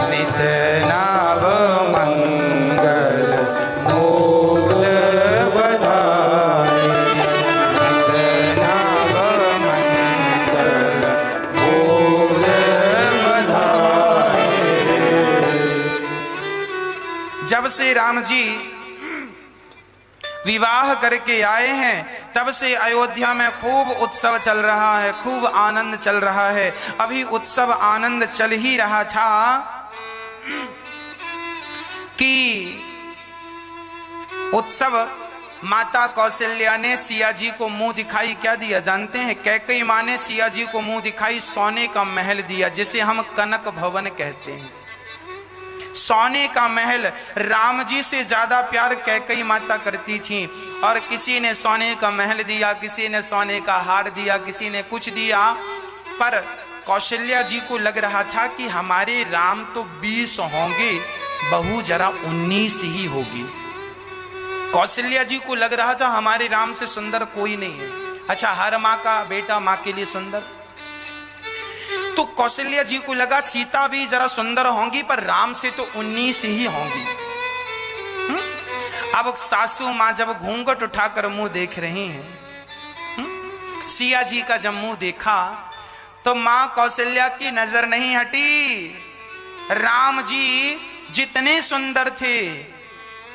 नित नव मंगल मूल बधाई, नित नव मंगल मूल बधाई। जब से राम जी विवाह करके आए हैं तब से अयोध्या में खूब उत्सव चल रहा है, खूब आनंद चल रहा है। अभी उत्सव आनंद चल ही रहा था कि उत्सव माता कौशल्या ने सिया जी को मुंह दिखाई क्या दिया जानते हैं? कैकेयी मां ने सिया जी को मुंह दिखाई सोने का महल दिया, जिसे हम कनक भवन कहते हैं। सोने का महल, राम जी से ज्यादा प्यार कैकेयी माता करती थी, और किसी ने सोने का महल दिया, किसी ने सोने का हार दिया, किसी ने कुछ दिया, पर कौशल्या जी को लग रहा था कि हमारे राम तो 20 होंगे, बहू जरा 19 ही होगी। कौशल्या जी को लग रहा था हमारे राम से सुंदर कोई नहीं है। अच्छा, हर माँ का बेटा माँ के लिए सुंदर, तो कौशल्या जी को लगा सीता भी जरा सुंदर होंगी, पर राम से तो 19 ही होंगी। अब सासू माँ जब घूंघट उठाकर मुंह देख रही हैं, सिया जी का जब मुंह देखा तो मां कौशल्या की नजर नहीं हटी। राम जी जितने सुंदर थे,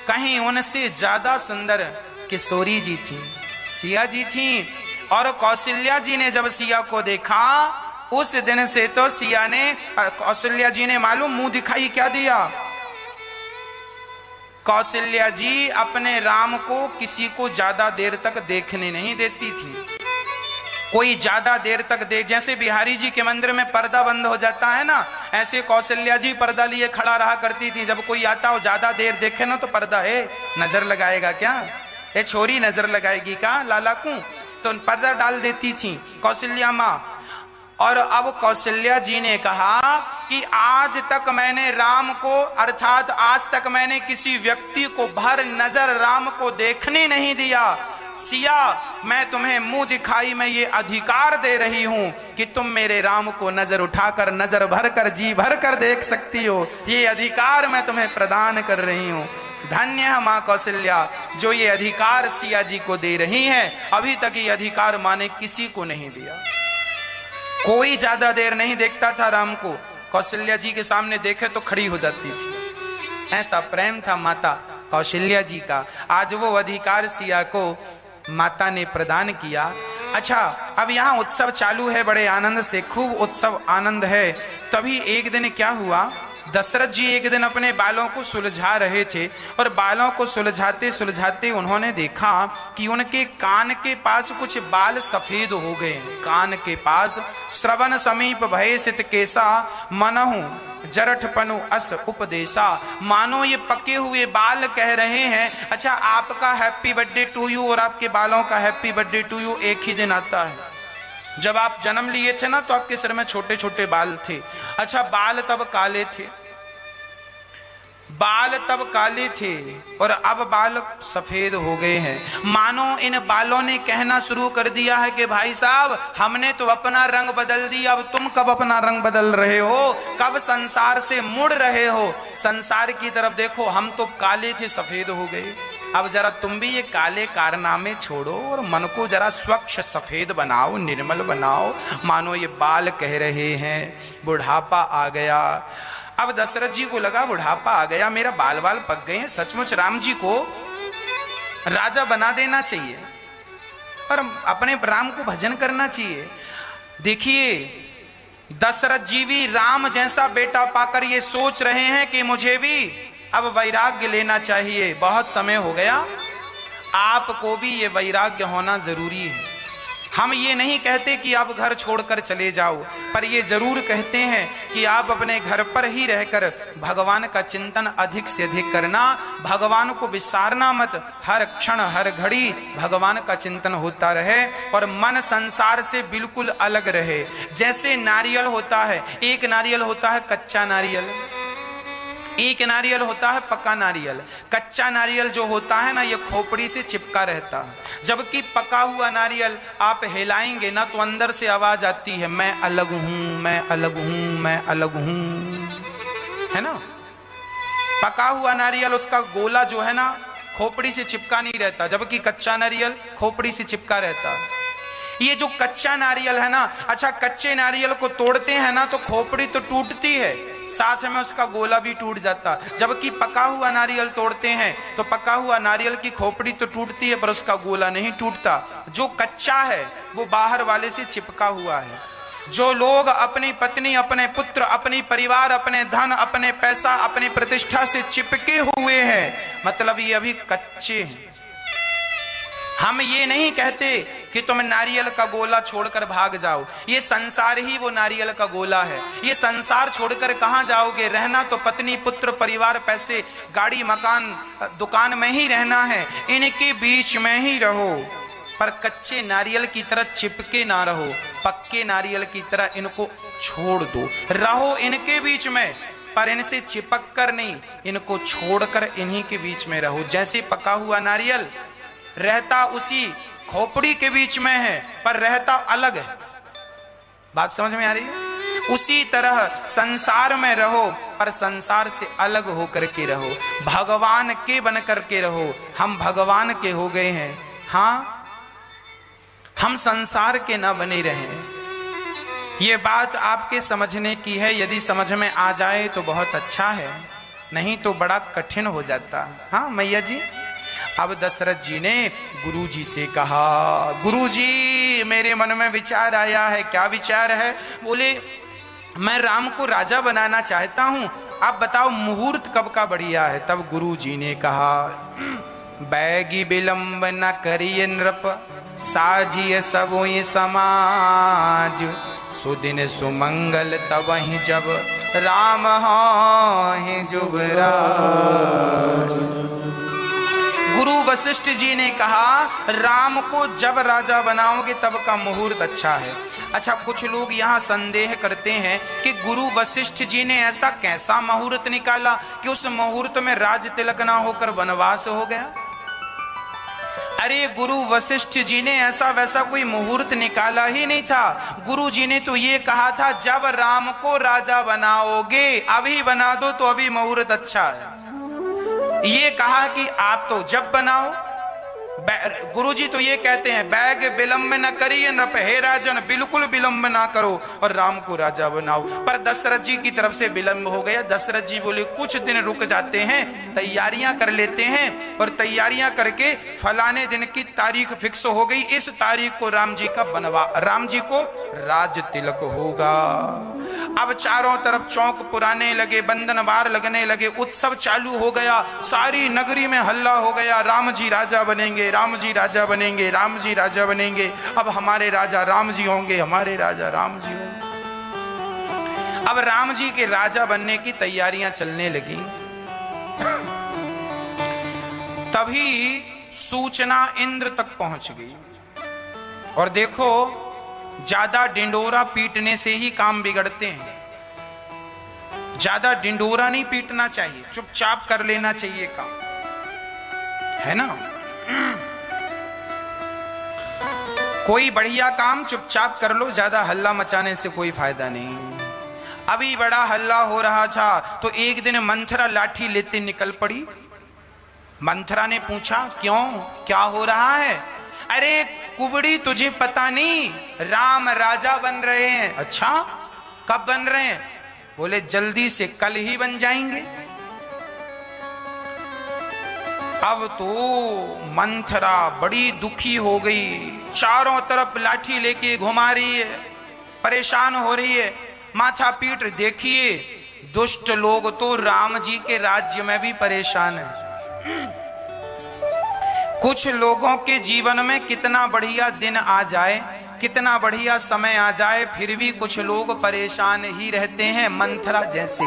कहीं उनसे ज्यादा सुंदर किशोरी जी थी, सिया जी थी। और कौशल्या जी ने जब सिया को देखा, उस दिन से तो सिया ने, कौशल्या जी ने मालूम मुंह दिखाई क्या दिया। कौशल्या जी अपने राम को किसी को ज्यादा देर तक देखने नहीं देती थी। कोई ज्यादा देर तक देख, जैसे बिहारी जी के मंदिर में पर्दा बंद हो जाता है ना, ऐसे कौशल्या जी पर्दा लिए खड़ा रहा करती थी। जब कोई आता हो ज्यादा देर देखे ना तो पर्दा है, नजर लगाएगा क्या, ये छोरी नजर लगाएगी क्या लाला को, तो पर्दा डाल देती थी कौशल्या माँ। और अब कौशल्या जी ने कहा कि आज तक मैंने राम को, अर्थात आज तक मैंने किसी व्यक्ति को भर नजर राम को देखने नहीं दिया। सिया, मैं तुम्हें मुंह दिखाई में ये अधिकार दे रही हूं कि तुम मेरे राम को नजर उठाकर, नजर भर कर, जी भर कर देख सकती हो। ये अधिकार मैं तुम्हें प्रदान कर रही हूं। धन्य है मां कौशल्या जो ये अधिकार सिया जी को दे रही हैं। अभी तक ये अधिकार मां ने किसी को नहीं दिया। कोई ज्यादा देर नहीं देखता था राम को, कौशल्या जी के सामने देखे तो खड़ी हो जाती थी। ऐसा प्रेम था माता कौशल्या जी का। आज वो अधिकार सिया को माता ने प्रदान किया। अच्छा, अब यहाँ उत्सव चालू है, बड़े आनंद से, खूब उत्सव आनंद है। तभी एक दिन क्या हुआ, दशरथ जी एक दिन अपने बालों को सुलझा रहे थे, और बालों को सुलझाते सुलझाते उन्होंने देखा कि उनके कान के पास कुछ बाल सफेद हो गए। कान के पास श्रवण समीप भय सित केसा, मनहु जरठ पनु अस उपदेशा। मानो ये पके हुए बाल कह रहे हैं, अच्छा आपका हैप्पी बर्थडे टू यू और आपके बालों का हैप्पी बर्थडे टू यू एक ही दिन आता है। जब आप जन्म लिए थे ना तो आपके सिर में छोटे छोटे बाल थे। अच्छा, बाल तब काले थे, बाल तब काले थे और अब बाल सफेद हो गए हैं। मानो इन बालों ने कहना शुरू कर दिया है कि भाई साहब, हमने तो अपना रंग बदल दिया, अब तुम कब अपना रंग बदल रहे हो, कब संसार से मुड़ रहे हो, संसार की तरफ देखो, हम तो काले थे सफेद हो गए। अब जरा तुम भी ये काले कारनामे छोड़ो और मन को जरा स्वच्छ सफेद बनाओ, निर्मल बनाओ। मानो ये बाल कह रहे हैं बुढ़ापा आ गया। अब दशरथ जी को लगा बुढ़ापा आ गया, मेरा बाल बाल पक गए हैं, सचमुच राम जी को राजा बना देना चाहिए और अपने राम को भजन करना चाहिए। देखिए, दशरथ जी भी राम जैसा बेटा पाकर ये सोच रहे हैं कि मुझे भी अब वैराग्य लेना चाहिए, बहुत समय हो गया। आपको भी ये वैराग्य होना जरूरी है। हम ये नहीं कहते कि आप घर छोड़कर चले जाओ, पर ये जरूर कहते हैं कि आप अपने घर पर ही रहकर भगवान का चिंतन अधिक से अधिक करना, भगवान को विसारना मत। हर क्षण हर घड़ी भगवान का चिंतन होता रहे और मन संसार से बिल्कुल अलग रहे। जैसे नारियल होता है, एक नारियल होता है कच्चा नारियल, एक नारियल होता है पका नारियल। कच्चा नारियल जो होता है ना, ये खोपड़ी से चिपका रहता है, जबकि पका हुआ नारियल आप हिलाएंगे ना तो अंदर से आवाज आती है, मैं अलग हूं, मैं अलग हूं, मैं अलग हूं, है ना। पका हुआ नारियल उसका गोला जो है ना खोपड़ी से चिपका नहीं रहता, जबकि कच्चा नारियल खोपड़ी से चिपका रहता है। ये जो कच्चा नारियल है ना, अच्छा कच्चे नारियल को तोड़ते हैं ना तो खोपड़ी तो टूटती है, साथ में उसका गोला भी टूट जाता। जबकि पका हुआ नारियल तोड़ते हैं तो पका हुआ नारियल की खोपड़ी तो टूटती है पर उसका गोला नहीं टूटता। जो कच्चा है वो बाहर वाले से चिपका हुआ है। जो लोग अपनी पत्नी, अपने पुत्र, अपनी परिवार, अपने धन, अपने पैसा, अपनी प्रतिष्ठा से चिपके हुए हैं, मतलब ये अभी कच्चे हैं। हम ये नहीं कहते कि तुम नारियल का गोला छोड़कर भाग जाओ, ये संसार ही वो नारियल का गोला है। ये संसार छोड़कर कहां जाओगे? रहना तो पत्नी, पुत्र, परिवार, पैसे, गाड़ी, मकान, दुकान में ही रहना है, इनके बीच में ही रहो, पर कच्चे नारियल की तरह चिपके ना रहो। पक्के नारियल की तरह इनको छोड़ दो, रहो इनके बीच में, पर इनसे चिपक कर नहीं, इनको छोड़कर इन्हीं के बीच में रहो। जैसे पका हुआ नारियल रहता उसी खोपड़ी के बीच में है पर रहता अलग है। बात समझ में आ रही है? उसी तरह संसार में रहो पर संसार से अलग होकर के रहो, भगवान के बन करके रहो। हम भगवान के हो गए हैं, हाँ हम संसार के न बने रहें। ये बात आपके समझने की है, यदि समझ में आ जाए तो बहुत अच्छा है, नहीं तो बड़ा कठिन हो जाता। हाँ मैया जी। अब दशरथ जी ने गुरु जी से कहा, गुरु जी मेरे मन में विचार आया है। क्या विचार है? बोले मैं राम को राजा बनाना चाहता हूं, आप बताओ मुहूर्त कब का बढ़िया है। तब गुरु जी ने कहा, बैगी विलंब न करिए नृप, साजिए सबोई समाज, सुदिन सुमंगल तबहि जब राम होहि जुबराज। गुरु वशिष्ठ जी ने कहा, राम को जब राजा बनाओगे तब का मुहूर्त अच्छा है। अच्छा, कुछ लोग यहाँ संदेह करते हैं कि गुरु वशिष्ठ जी ने ऐसा कैसा मुहूर्त निकाला कि उस मुहूर्त में राज तिलक ना होकर वनवास हो गया। अरे गुरु वशिष्ठ जी ने ऐसा वैसा कोई मुहूर्त निकाला ही नहीं था। गुरु जी ने तो ये कहा था, जब राम को राजा बनाओगे, अभी बना दो तो अभी मुहूर्त अच्छा है। ये कहा कि आप तो जब बनाओ। गुरुजी तो ये कहते हैं, बैग विलंब न करिए नृप, हे राजन बिल्कुल विलंब ना करो और राम को राजा बनाओ। पर दशरथ जी की तरफ से विलंब हो गया। दशरथ जी बोले कुछ दिन रुक जाते हैं, तैयारियां कर लेते हैं। और तैयारियां करके फलाने दिन की तारीख फिक्स हो गई, इस तारीख को राम जी का राम जी को राज तिलक होगा। अब चारों तरफ चौक पुराने लगे, बंधनवार लगने लगे, उत्सव चालू हो गया, सारी नगरी में हल्ला हो गया, राम जी राजा बनेंगे, राम जी राजा बनेंगे, राम जी राजा बनेंगे। अब हमारे राजा राम जी होंगे, हमारे राजा राम जी होंगे। अब राम जी के राजा बनने की तैयारियां चलने लगी। तभी सूचना इंद्र तक पहुंच गई। और देखो, ज्यादा डिंडोरा पीटने से ही काम बिगड़ते हैं। ज्यादा डिंडोरा नहीं पीटना चाहिए, चुपचाप कर लेना चाहिए काम, है ना। कोई बढ़िया काम चुपचाप कर लो, ज्यादा हल्ला मचाने से कोई फायदा नहीं। अभी बड़ा हल्ला हो रहा था तो एक दिन मंथरा लाठी लेते निकल पड़ी। मंथरा ने पूछा, क्यों, क्या हो रहा है? अरे कुबड़ी, तुझे पता नहीं, राम राजा बन रहे हैं। अच्छा, कब बन रहे हैं? बोले जल्दी से, कल ही बन जाएंगे। अब तो मंथरा बड़ी दुखी हो गई, चारों तरफ लाठी लेके घुमा रही है, परेशान हो रही है, माथा पीट। देखिए दुष्ट लोग तो राम जी के राज्य में भी परेशान है। कुछ लोगों के जीवन में कितना बढ़िया दिन आ जाए, कितना बढ़िया समय आ जाए, फिर भी कुछ लोग परेशान ही रहते हैं। मंथरा जैसे।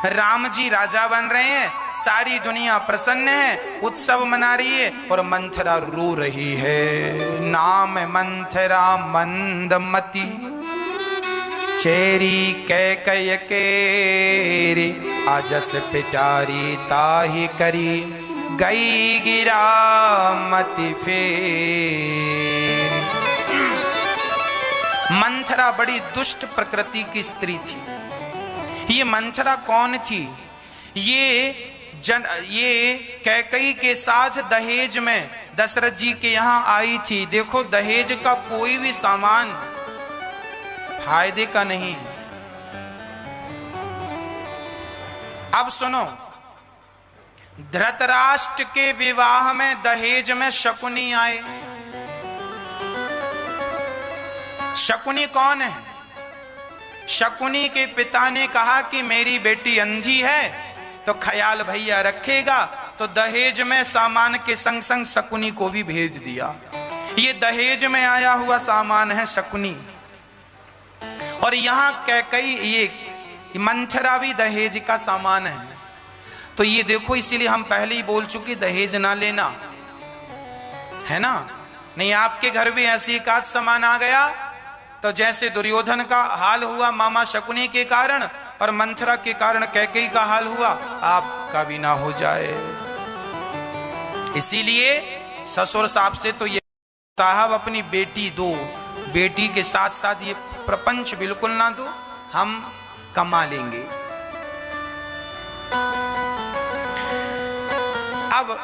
राम जी राजा बन रहे हैं, सारी दुनिया प्रसन्न है, उत्सव मना रही है, और मंथरा रो रही है। नाम मंथरा मंदमती, चेरी कैकय केरी, आजस पिटारी ताहि करी, गई गिरा मति फेर। मंथरा बड़ी दुष्ट प्रकृति की स्त्री थी। ये मंथरा कौन थी? ये कैकई के साथ दहेज में दशरथ जी के यहां आई थी। देखो, दहेज का कोई भी सामान फायदे का नहीं। अब सुनो, धृतराष्ट्र के विवाह में दहेज में शकुनी आए। शकुनी कौन है? शकुनी के पिता ने कहा कि मेरी बेटी अंधी है तो ख्याल भैया रखेगा, तो दहेज में सामान के संग संग शकुनी को भी भेज दिया। ये दहेज में आया हुआ सामान है शकुनी। और यहां कैकई, ये मंथरा भी दहेज का सामान है। तो ये देखो, इसीलिए हम पहले ही बोल चुके, दहेज ना लेना, है ना। नहीं आपके घर भी ऐसी एक आध सामान आ गया तो जैसे दुर्योधन का हाल हुआ मामा शकुनी के कारण और मंथरा के कारण कैकेयी का हाल हुआ, आपका भी ना हो जाए। इसीलिए ससुर साहब से तो ये साहब अपनी बेटी दो, बेटी के साथ साथ ये प्रपंच बिल्कुल ना दो, हम कमा लेंगे। अब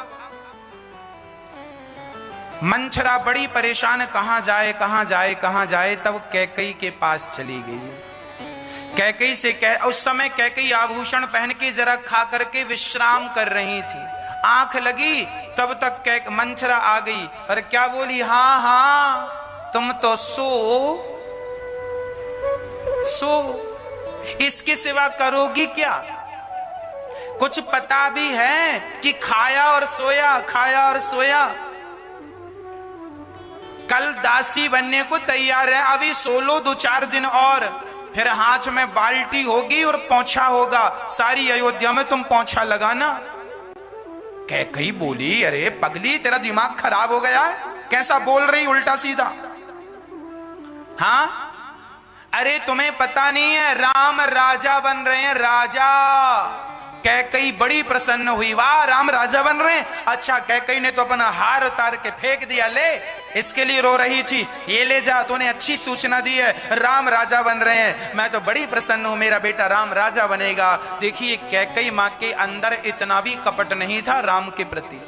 मंथरा बड़ी परेशान, कहां जाए कहां जाए कहां जाए। तब कैकेयी के पास चली गई। कैकेयी से उस समय कैकेयी आभूषण पहन के जरा खा करके विश्राम कर रही थी। आंख लगी तब तक मंथरा आ गई और क्या बोली, हाँ हाँ तुम तो सो इसके सिवा करोगी क्या? कुछ पता भी है कि खाया और सोया, खाया और सोया। कल दासी बनने को तैयार है, अभी सो लो 2-4 दिन और, फिर हाथ में बाल्टी होगी और पोंछा होगा, सारी अयोध्या में तुम पोंछा लगाना। कैकेयी बोली, अरे पगली तेरा दिमाग खराब हो गया है, कैसा बोल रही उल्टा सीधा? हाँ, अरे तुम्हें पता नहीं है राम राजा बन रहे हैं, राजा। कैकेयी बड़ी प्रसन्न हुई, वाह राम राजा बन रहे हैं। अच्छा, कैकेयी ने तो अपना हार उतार के फेंक दिया, ले इसके लिए रो रही थी, ये ले जा, तूने अच्छी सूचना दी है, राम राजा बन रहे हैं, मैं तो बड़ी प्रसन्न हूं, मेरा बेटा राम राजा बनेगा। देखिए कैकेयी मां के अंदर इतना भी कपट नहीं था राम के प्रति।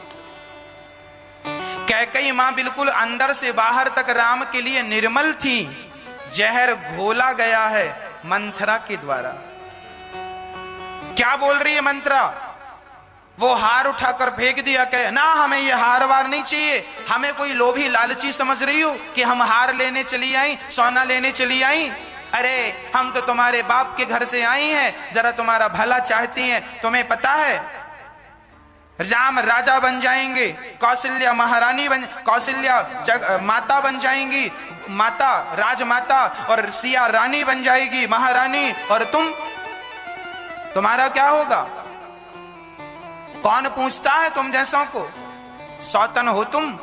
कैकेयी मां बिल्कुल अंदर से बाहर तक राम के लिए निर्मल थी। जहर घोला गया है मंथरा के द्वारा। क्या बोल रही है मंथरा? वो हार उठाकर फेंक दिया, कहे ना हमें ये हार वार नहीं चाहिए, हमें कोई लोभी लालची समझ रही हो कि हम हार लेने चली आई, सोना लेने चली आई? अरे हम तो तुम्हारे बाप के घर से आई हैं, जरा तुम्हारा भला चाहती हैं। तुम्हें पता है राम राजा बन जाएंगे, कौशल्या महारानी बन, कौशल्या माता बन जाएंगी, माता राजमाता, और सिया रानी बन जाएगी, महारानी, और तुम्हारा क्या होगा? कौन पूछता है तुम जैसों को? सौतन हो तुम,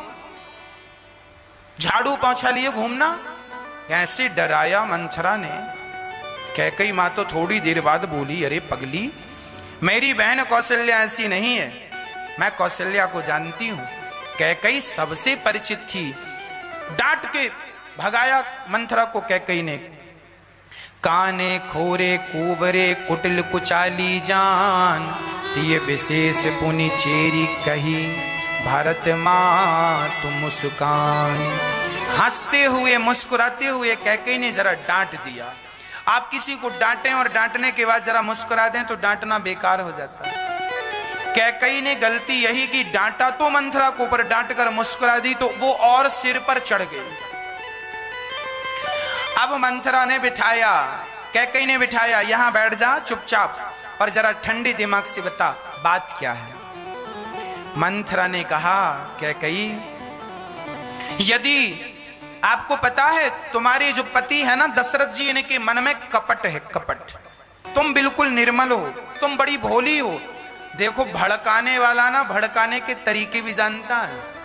झाड़ू पोंछा लिए घूमना। ऐसे डराया मंथरा ने। कैकेयी मां तो थोड़ी देर बाद बोली, अरे पगली, मेरी बहन कौशल्या ऐसी नहीं है, मैं कौशल्या को जानती हूं। कैकेयी सबसे परिचित थी। डांट के भगाया मंथरा को कैकेयी ने। काने खोरे कुबरे कुटिल कुचाली जान, तिये विशेष पुनि चेरी कही, भारत मां तुम मुस्कान। हंसते हुए मुस्कुराते हुए कैकेयी ने जरा डांट दिया। आप किसी को डांटें और डांटने के बाद जरा मुस्कुरा दें तो डांटना बेकार हो जाता है। कैकेयी ने गलती यही की, डांटा तो मंथरा को, पर डांट कर मुस्कुरा दी तो वो और सिर पर चढ़ गई। अब मंथरा ने बिठाया, कैकेयी ने बिठाया, यहां बैठ जा चुपचाप और जरा ठंडी दिमाग से बता बात क्या है। मंथरा ने कहा, कैकेयी यदि आपको पता है तुम्हारे जो पति है ना दशरथ जी, इनके मन में कपट है, कपट। तुम बिल्कुल निर्मल हो, तुम बड़ी भोली हो। देखो भड़काने वाला ना भड़काने के तरीके भी जानता है।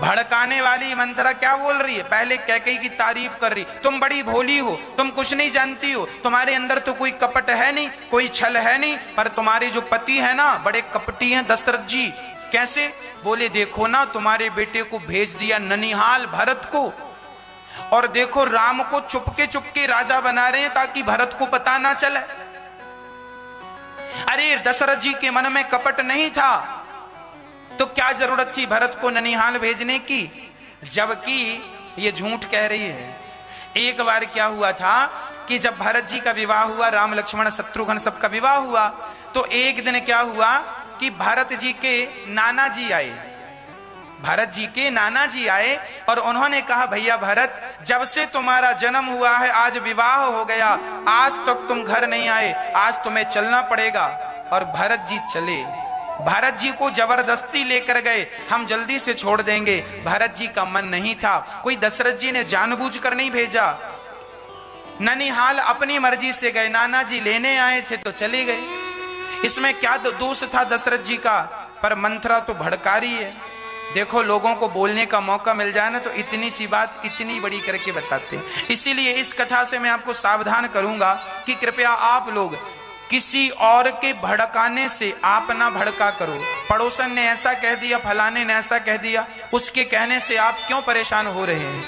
भड़काने वाली मंथरा क्या बोल रही है? पहले कैकेयी की तारीफ कर रही, तुम बड़ी भोली हो, तुम कुछ नहीं जानती हो, तुम्हारे अंदर तो कोई कपट है नहीं, कोई छल है नहीं, पर तुम्हारे जो पति है ना बड़े कपटी हैं दशरथ जी। कैसे? बोले देखो ना तुम्हारे बेटे को भेज दिया ननिहाल भरत को, और देखो राम को चुपके राजा बना रहे हैं ताकि भरत को पता ना चले। अरे दशरथ जी के मन में कपट नहीं था तो क्या जरूरत थी भरत को ननिहाल भेजने की? जबकि ये झूठ कह रही है। एक बार क्या हुआ था कि जब भरत जी का विवाह हुआ, राम लक्ष्मण शत्रुघ्न सबका विवाह हुआ, तो एक दिन क्या हुआ कि भरत जी के नाना जी आए। भरत जी के नाना जी आए और उन्होंने कहा, भैया भरत, जब से तुम्हारा जन्म हुआ है, आज विवाह हो गया, आज तक तुम घर नहीं आए, आज तुम्हें चलना पड़ेगा। और भरत जी चले। भरत जी को जबरदस्ती लेकर गए, हम जल्दी से छोड़ देंगे। भरत जी का मन नहीं था, कोई दशरथ जी ने जानबूझकर नहीं भेजा। ननिहाल अपनी मर्जी से गए, नाना जी लेने आए थे तो चले गए। इसमें क्या दोष था दशरथ जी का? पर मंथरा तो भड़का रही है। देखो लोगों को बोलने का मौका मिल जाए ना तो इतनी सी बात इतनी बड़ी करके बताते हैं। इसीलिए इस कथा से मैं आपको सावधान करूंगा कि कृपया आप लोग किसी और के भड़काने से आप ना भड़का करो। पड़ोसन ने ऐसा कह दिया, फलाने ने ऐसा कह दिया, उसके कहने से आप क्यों परेशान हो रहे हैं?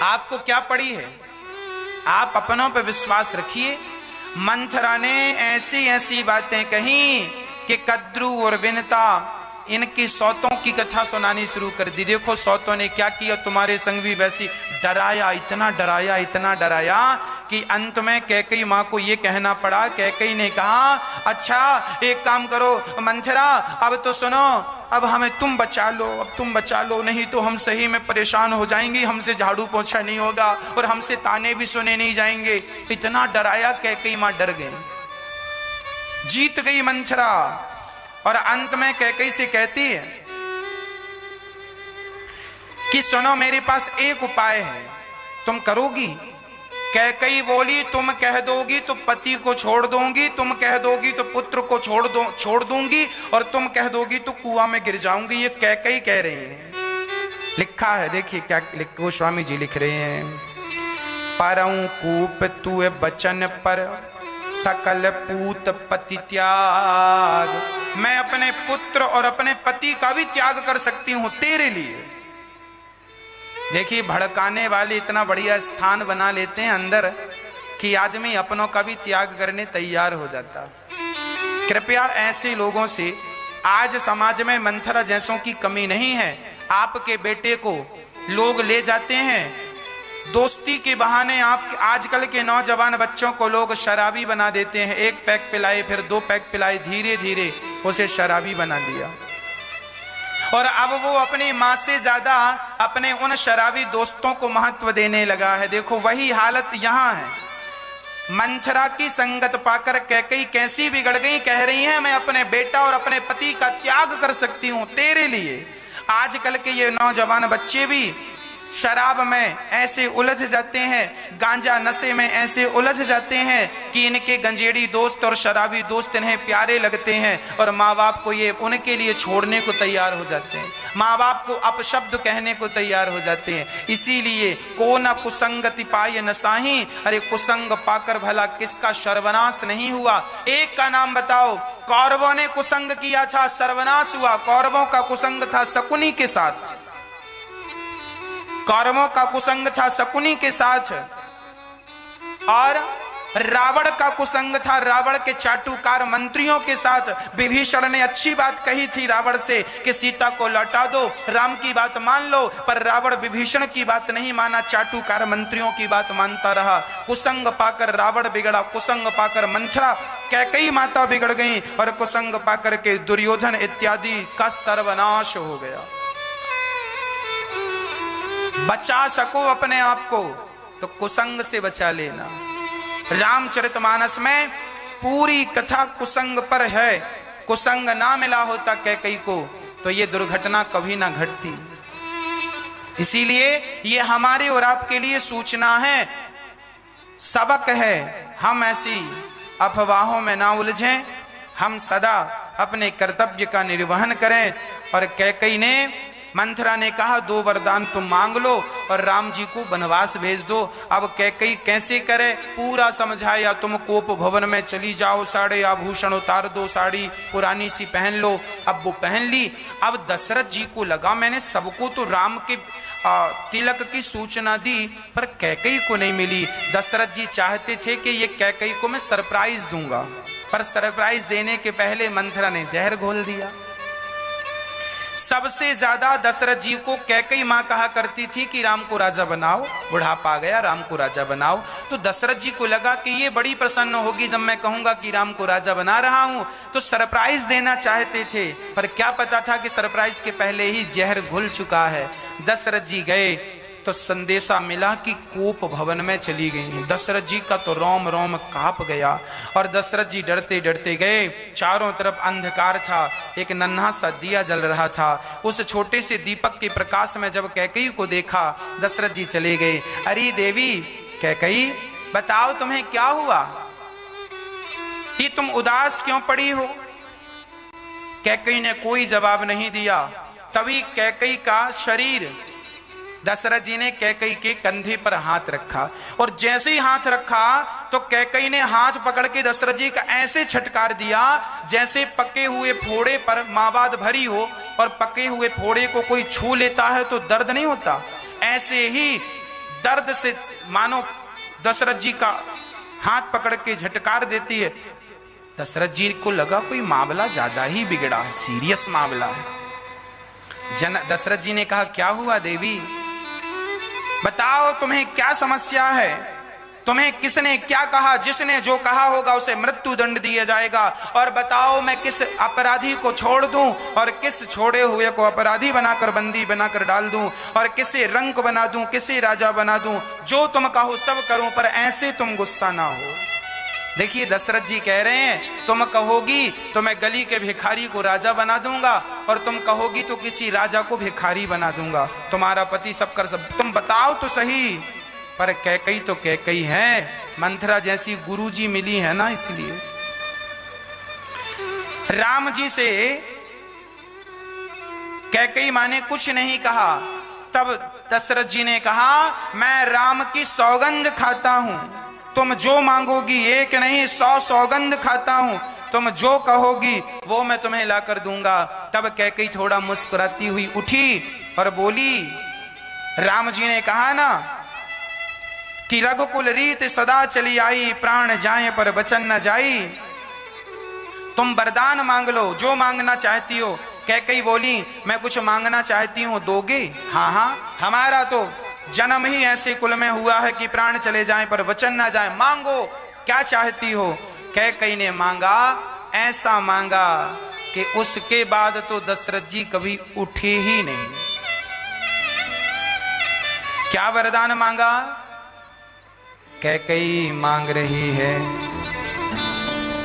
आपको क्या पड़ी है? आप अपनों पर विश्वास रखिए। मंथरा ने ऐसी ऐसी बातें कही कि कद्रू और विनता इनकी सौतों की कथा सुनानी शुरू कर दी। देखो सौतों ने क्या किया तुम्हारे संग भी वैसी डराया, इतना डराया, इतना डराया कि अंत में कैकई माँ को ये कहना पड़ा। कैकई ने कहा अच्छा एक काम करो मंथरा, अब तो सुनो, अब हमें तुम बचा लो, अब तुम बचा लो, नहीं तो हम सही में परेशान हो जाएंगे, हमसे झाड़ू पोछा नहीं होगा और हमसे ताने भी सुने नहीं जाएंगे। इतना डराया कैकई माँ डर गई, जीत गई मंथरा। और अंत में कैकई से कहती है कि सुनो मेरे पास एक उपाय है, तुम करोगी? कैकई बोली तुम कह दोगी तो पति को छोड़ दूंगी, तुम कह दोगी तो पुत्र को छोड़ दूंगी, और तुम कह दोगी तो कुआं में गिर जाऊंगी। ये कैकई कह रही है। लिखा है, देखिए क्या गोस्वामी जी लिख रहे हैं। परऊं कूप तुए बचन पर सकल पूत पति त्याग। मैं अपने पुत्र और अपने पति का भी त्याग कर सकती हूं तेरे लिए। देखिए भड़काने वाले इतना बढ़िया स्थान बना लेते हैं अंदर कि आदमी अपनों का भी त्याग करने तैयार हो जाता। कृपया ऐसे लोगों से आज समाज में मंथरा जैसों की कमी नहीं है। आपके बेटे को लोग ले जाते हैं दोस्ती के बहाने। आप आजकल के नौजवान बच्चों को लोग शराबी बना देते हैं। एक पैक पिलाए, फिर 2 पैक पिलाए, धीरे धीरे उसे शराबी बना दिया। और अब वो अपनी माँ से ज्यादा अपने उन शराबी दोस्तों को महत्व देने लगा है। देखो वही हालत यहाँ है। मंथरा की संगत पाकर कैकई कैसी बिगड़ गई, कह रही है मैं अपने बेटा और अपने पति का त्याग कर सकती हूँ तेरे लिए। आजकल के ये नौजवान बच्चे भी शराब में ऐसे उलझ जाते हैं, गांजा नशे में ऐसे उलझ जाते हैं कि इनके गंजेड़ी दोस्त और शराबी दोस्त इन्हें प्यारे लगते हैं और माँ बाप को ये उनके लिए छोड़ने को तैयार हो जाते हैं, माँ बाप को अपशब्द कहने को तैयार हो जाते हैं। इसीलिए को न कुसंगति पाए न साही। अरे कुसंग पाकर भला किसका सर्वनाश नहीं हुआ? एक का नाम बताओ। कौरवों ने कुसंग किया था, सर्वनाश हुआ। कौरवों का कुसंग था शकुनी के साथ, कौरवों का कुसंग था शकुनी के साथ। और रावण का कुसंग था रावण के चाटुकार मंत्रियों के साथ। विभीषण ने अच्छी बात कही थी रावण से कि सीता को लौटा दो, राम की बात मान लो, पर रावण विभीषण की बात नहीं माना, चाटुकार मंत्रियों की बात मानता रहा। कुसंग पाकर रावण बिगड़ा, कुसंग पाकर मंथरा कैकई माता बिगड़ गई, और कुसंग पाकर के दुर्योधन इत्यादि का सर्वनाश हो गया। बचा सको अपने आप को तो कुसंग से बचा लेना। रामचरितमानस में पूरी कथा कुसंग पर है। कुसंग ना मिला होता कैकई को तो ये दुर्घटना कभी ना घटती। इसीलिए ये हमारे और आपके लिए सूचना है, सबक है। हम ऐसी अफवाहों में ना उलझें, हम सदा अपने कर्तव्य का निर्वहन करें। और कैकई ने, मंथरा ने कहा 2 वरदान तुम मांग लो और राम जी को वनवास भेज दो। अब कैकई कैसे करे, पूरा समझाया। तुम कोप भवन में चली जाओ, साड़े आभूषण उतार दो, साड़ी पुरानी सी पहन लो। अब वो पहन ली। अब दशरथ जी को लगा मैंने सबको तो राम के तिलक की सूचना दी, पर कैकई को नहीं मिली। दशरथ जी चाहते थे कि ये कैकई को मैं सरप्राइज दूंगा, पर सरप्राइज देने के पहले मंथरा ने जहर घोल दिया। सबसे ज्यादा दशरथ जी को कैकई मां कहा करती थी कि राम को राजा बनाओ, बुढ़ापा आ गया, राम को राजा बनाओ। तो दशरथ जी को लगा कि ये बड़ी प्रसन्न होगी जब मैं कहूंगा कि राम को राजा बना रहा हूं, तो सरप्राइज देना चाहते थे। पर क्या पता था कि सरप्राइज के पहले ही जहर घुल चुका है। दशरथ जी गए तो संदेशा मिला कि कोप भवन में चली गई हैं। दशरथ जी का तो रोम रोम कांप गया और दशरथ जी डरते डरते गए। चारों तरफ अंधकार था, एक नन्हा सा दिया जल रहा था। उस छोटे से दीपक के प्रकाश में जब कैकई को देखा, दशरथ जी चले गए। अरे देवी कैकई, बताओ तुम्हें क्या हुआ, ये तुम उदास क्यों पड़ी हो? कैकई ने कोई जवाब नहीं दिया। तभी कैकई का शरीर, दशरथ जी ने कैकई के कंधे पर हाथ रखा, और जैसे ही हाथ रखा तो कैकई ने हाथ पकड़ के दशरथ जी का ऐसे छटकार दिया जैसे पके हुए फोड़े पर मावाद भरी हो, और पके हुए फोड़े को कोई छू लेता है तो दर्द नहीं होता, ऐसे ही दर्द से मानो दशरथ जी का हाथ पकड़ के झटकार देती है। दशरथ जी को लगा कोई मामला ज्यादा ही बिगड़ा, सीरियस मामला है। दशरथ जी ने कहा, क्या हुआ देवी, बताओ तुम्हें क्या समस्या है, तुम्हें किसने क्या कहा, जिसने जो कहा होगा उसे मृत्यु दंड दिया जाएगा, और बताओ मैं किस अपराधी को छोड़ दूं और किस छोड़े हुए को अपराधी बनाकर बंदी बनाकर डाल दूं, और किसे रंक बना दूं, किसे राजा बना दूं, जो तुम कहो सब करूं, पर ऐसे तुम गुस्सा ना हो। देखिए दशरथ जी कह रहे हैं, तुम कहोगी तो मैं गली के भिखारी को राजा बना दूंगा, और तुम कहोगी तो किसी राजा को भिखारी बना दूंगा, तुम्हारा पति सब कर सब, तुम बताओ तो सही। पर कैकई तो कैकई है, मंथरा जैसी गुरुजी मिली है ना, इसलिए राम जी से कैकई माँ ने कुछ नहीं कहा। तब दशरथ जी ने कहा, मैं राम की सौगंध खाता हूं, तुम जो मांगोगी, एक नहीं 100 सौगंध खाता हूं, तुम जो कहोगी वो मैं तुम्हें लाकर दूंगा। तब कैकई थोड़ा मुस्कुराती हुई उठी और बोली, राम जी ने कहा ना कि रघुकुल रीत सदा चली आई, प्राण जाए पर वचन न जाई, तुम वरदान मांग लो, जो मांगना चाहती हो। कैकई बोली, मैं कुछ मांगना चाहती हूं, दोगे? हाँ हाँ, हमारा तो जन्म ही ऐसे कुल में हुआ है कि प्राण चले जाएं पर वचन ना जाए, मांगो क्या चाहती हो। कैकई ने मांगा, ऐसा मांगा कि उसके बाद तो दशरथ जी कभी उठे ही नहीं। क्या वरदान मांगा? कैकई मांग रही है,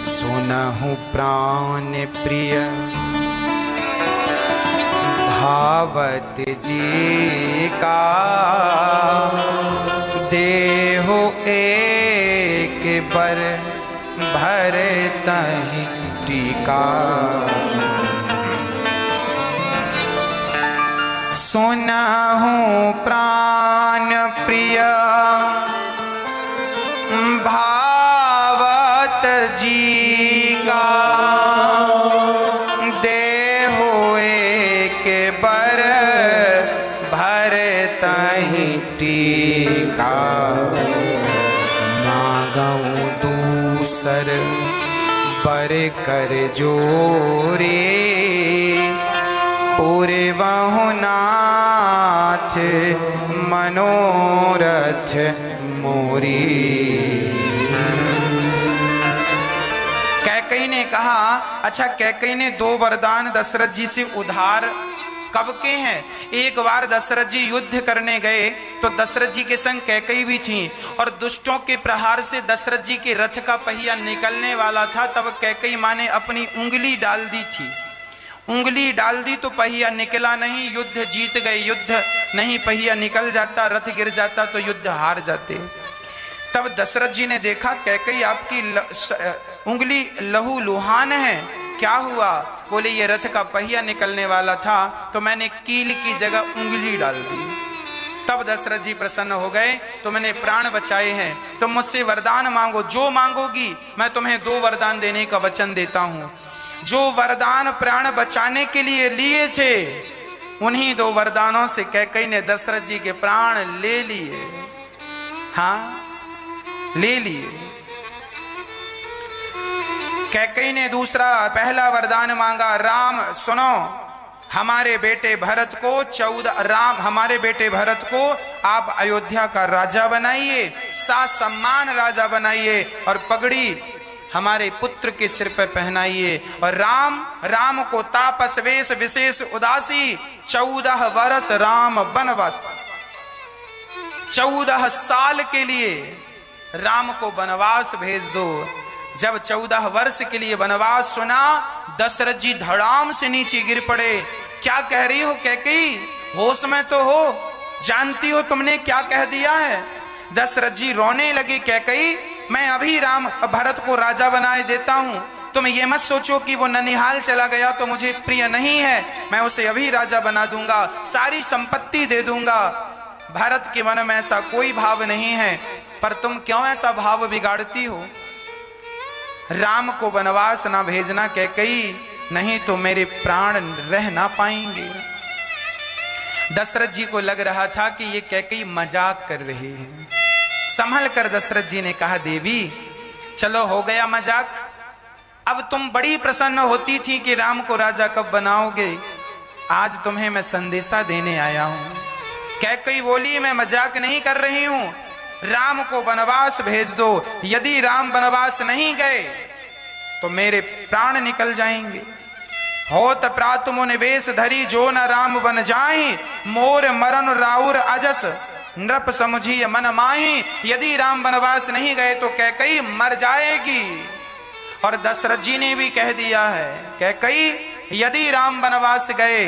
सुनहु प्राण प्रिय भावत जी का, देहो एक बर भर तहि टीका। सुनहु प्राण प्रिय भावत जी का, देहो एक बर भर तहि टीका। मांगऊं दूसर बर कर जोरे, पूरे वहु नाथ मनोरथ मोरी। कैकई ने कहा, अच्छा कैकई ने 2 वरदान दशरथ जी से उधार कब के हैं? एक बार दशरथ जी युद्ध करने गए तो दशरथ जी के संग कैकई भी थी, और दुष्टों के प्रहार से दशरथ जी के रथ का पहिया निकलने वाला था। तब कैकई माँ ने अपनी उंगली डाल दी थी, उंगली डाल दी तो पहिया निकला नहीं, युद्ध जीत गए। युद्ध नहीं, पहिया निकल जाता, रथ गिर जाता तो युद्ध हार जाते। तब दशरथ जी ने देखा कैकई आपकी उंगली लहू लुहान है, क्या हुआ? बोले ये रथ का पहिया निकलने वाला था तो मैंने कील की जगह उंगली डाल दी। तब दशरथ जी प्रसन्न हो गए, तुमने प्राण बचाए हैं, तुम मुझसे वरदान मांगो, जो मांगोगी मैं तुम्हें 2 वरदान देने का वचन देता हूं। जो वरदान प्राण बचाने के लिए लिए थे, उन्हीं 2 वरदानों से कैकई ने दशरथ जी के प्राण ले लिए। हाँ, ले लिए। कैकई ने पहला वरदान मांगा, राम सुनो, हमारे बेटे भरत को आप अयोध्या का राजा बनाइए, सम्मान राजा बनाइए, और पगड़ी हमारे पुत्र के सिर पर पहनाइए। और राम को तापस वेश विशेष उदासी, 14 वर्ष राम वनवास, 14 साल के लिए राम को वनवास भेज दो। जब 14 वर्ष के लिए वनवास सुना, दशरथ जी धड़ाम से नीचे गिर पड़े। क्या कह रही हो कैकई, होश में तो हो, जानती हो तुमने क्या कह दिया है? दशरथ जी रोने लगे, कैकई मैं अभी भरत को राजा बनाए देता हूं, तुम ये मत सोचो कि वो ननिहाल चला गया तो मुझे प्रिय नहीं है, मैं उसे अभी राजा बना दूंगा, सारी संपत्ति दे दूंगा। भरत के मन में ऐसा कोई भाव नहीं है, पर तुम क्यों ऐसा भाव बिगाड़ती हो? राम को वनवास ना भेजना कैकेयी, नहीं तो मेरे प्राण रह ना पाएंगे। दशरथ जी को लग रहा था कि ये कैकेयी मजाक कर रही है। संभल कर दशरथ जी ने कहा, देवी चलो हो गया मजाक, अब तुम बड़ी प्रसन्न होती थी कि राम को राजा कब बनाओगे, आज तुम्हें मैं संदेशा देने आया हूं। कैकेयी बोली, मैं मजाक नहीं कर रही हूं, राम को वनवास भेज दो। यदि राम वनवास नहीं गए तो मेरे प्राण निकल जाएंगे। होत प्रातु मुनि वेश धरी, जो न राम बन जाहि, मोर मरण राउर अजस, नृप समुझी मन माही। यदि राम वनवास नहीं गए तो कैकेयी मर जाएगी। और दशरथ जी ने भी कह दिया है, कैकेयी यदि राम वनवास गए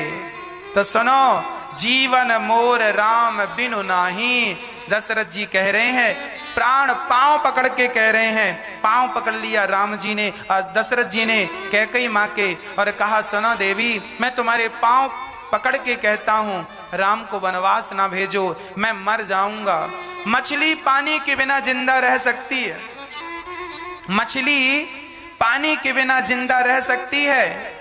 तो सुनो, जीवन मोर राम बिनु नाही। दशरथ जी कह रहे हैं, प्राण पांव पकड़ के कह रहे हैं, पांव पकड़ लिया राम जी ने और दशरथ जी ने कैकेयी मां के, और कहा, सुनो देवी मैं तुम्हारे पांव पकड़ के कहता हूं, राम को वनवास ना भेजो, मैं मर जाऊंगा। मछली पानी के बिना जिंदा रह सकती है, मछली पानी के बिना जिंदा रह सकती है,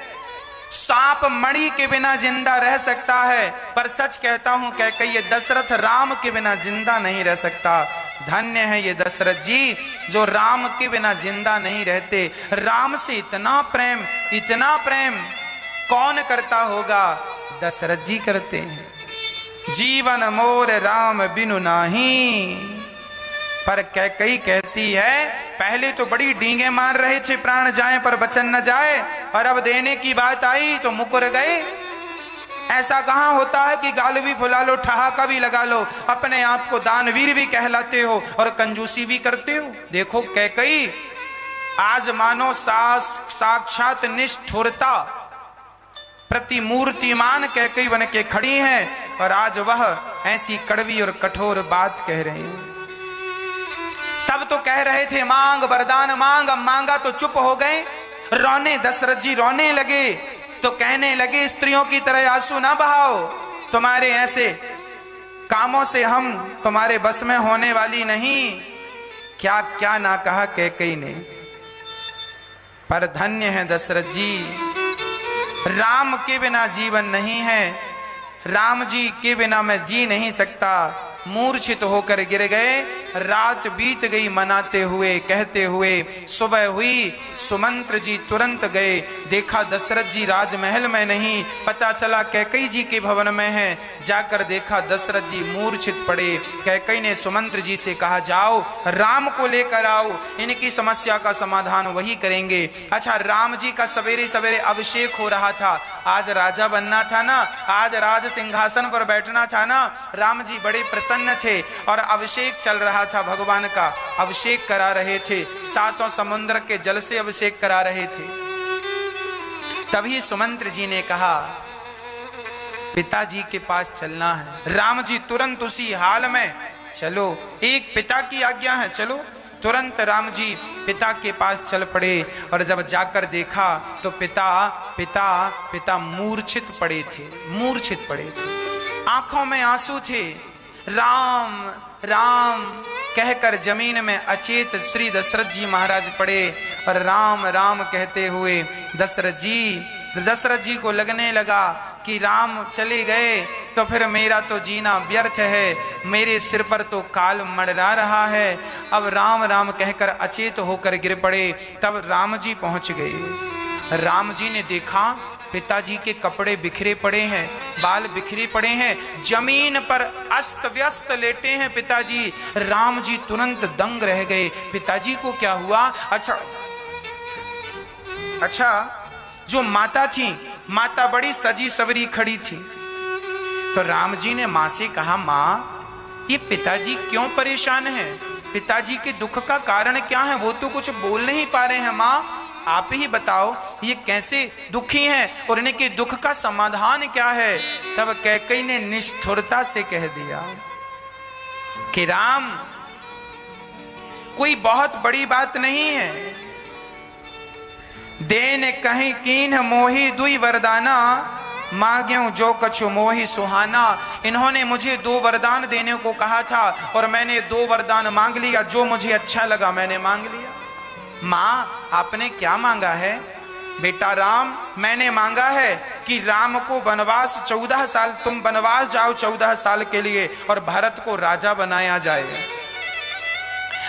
सांप मणि के बिना जिंदा रह सकता है, पर सच कहता हूं कैकेयी दशरथ राम के बिना जिंदा नहीं रह सकता। धन्य है ये दशरथ जी जो राम के बिना जिंदा नहीं रहते। राम से इतना प्रेम कौन करता होगा? दशरथ जी करते हैं। जीवन मोर राम बिनु नाही। पर कैकेयी कहती है, पहले तो बड़ी डींगे मार रहे थे प्राण जाए पर वचन न जाए, और अब देने की बात आई तो मुकर गए। ऐसा कहां होता है कि गाल भी फुला लो, ठहाका भी लगा लो, अपने आप को दानवीर भी कहलाते हो और कंजूसी भी करते हो। देखो कैकेयी आज मानो साक्षात निष्ठुरता प्रतिमूर्तिमान कैकेयी बन के खड़ी हैं, और आज वह ऐसी कड़वी और कठोर बात कह रही है। तब तो कह रहे थे मांग वरदान मांग, अब मांगा तो चुप हो गए, रोने दशरथ जी रोने लगे तो कहने लगे, स्त्रियों की तरह आंसू ना बहाओ, तुम्हारे ऐसे कामों से हम तुम्हारे बस में होने वाली नहीं। क्या क्या ना कहा कैकेयी ने। पर धन्य है दशरथ जी, राम के बिना जीवन नहीं है, राम जी के बिना मैं जी नहीं सकता। मूर्छित होकर गिर गए। रात बीत गई मनाते हुए कहते हुए, सुबह हुई सुमंत्र जी तुरंत गए। देखा दशरथ जी राजमहल में नहीं, पता चला कैकेयी जी के भवन में हैं। जाकर देखा दशरथ जी मूर्छित पड़े। कैकेयी ने सुमंत्र जी से कहा, जाओ राम को लेकर आओ, इनकी समस्या का समाधान वही करेंगे। अच्छा, राम जी का सवेरे सवेरे अभिषेक हो रहा था, आज राजा बनना था ना, आज राज सिंहासन पर बैठना था ना। राम जी बड़े प्रसन्न थे और अभिषेक चल रहा था, भगवान का अभिषेक करा रहे थे, सातों समुद्र के जल से अभिषेक करा रहे थे। तभी सुमंत्र जी ने कहा, पिताजी के पास चलना है। राम जी तुरंत उसी हाल में, चलो एक पिता की आज्ञा है, चलो। तुरंत राम जी पिता के पास चल पड़े और जब जाकर देखा तो पिता मूर्छित पड़े थे, आंखों में आंसू थे। राम राम कहकर जमीन में अचेत श्री दशरथ जी महाराज पड़े और राम राम कहते हुए दशरथ जी को लगने लगा कि राम चले गए तो फिर मेरा तो जीना व्यर्थ है, मेरे सिर पर तो काल मंडरा रहा है। अब राम राम कहकर अचेत होकर गिर पड़े। तब राम जी पहुंच गए। राम जी ने देखा पिताजी के कपड़े बिखरे पड़े हैं, बाल बिखरे पड़े हैं, जमीन पर अस्त व्यस्त लेटे हैं पिताजी। राम जी तुरंत दंग रह गए, पिताजी को क्या हुआ? अच्छा जो माता थी, माता बड़ी सजी सवरी खड़ी थी। तो राम जी ने मां से कहा, मां ये पिताजी क्यों परेशान हैं? पिताजी के दुख का कारण क्या है? वो तो कुछ बोल नहीं पा रहे हैं। मां आप ही बताओ ये कैसे दुखी हैं और इनके दुख का समाधान क्या है? तब कैकेयी ने निष्ठुरता से कह दिया कि राम कोई बहुत बड़ी बात नहीं है, देन कहीं कीन मोही दुई वरदाना, मांग्यूं जो कछु मोही सुहाना। इन्होंने मुझे 2 वरदान देने को कहा था और मैंने 2 वरदान मांग लिया, जो मुझे अच्छा लगा मैंने मांग लिया। माँ आपने क्या मांगा है? बेटा राम, मैंने मांगा है कि राम को वनवास 14 साल, तुम वनवास जाओ 14 साल के लिए और भरत को राजा बनाया जाए।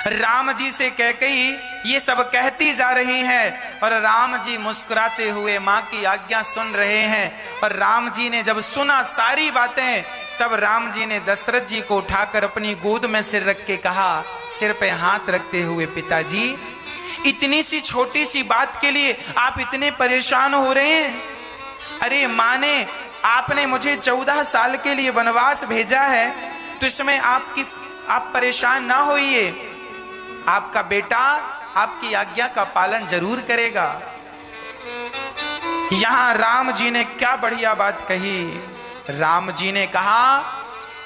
राम जी से कैकेयी ये सब कहती जा रही हैं और राम जी मुस्कुराते हुए माँ की आज्ञा सुन रहे हैं। और राम जी ने जब सुना सारी बातें, तब राम जी ने दशरथ जी को उठाकर अपनी गोद में सिर रख के कहा, सिर पे हाथ रखते हुए, पिताजी इतनी सी छोटी सी बात के लिए आप इतने परेशान हो रहे हैं? अरे माँ ने, आपने मुझे 14 साल के लिए वनवास भेजा है, तो इसमें आप परेशान ना होइए। आपका बेटा आपकी आज्ञा का पालन जरूर करेगा। यहां राम जी ने क्या बढ़िया बात कही। राम जी ने कहा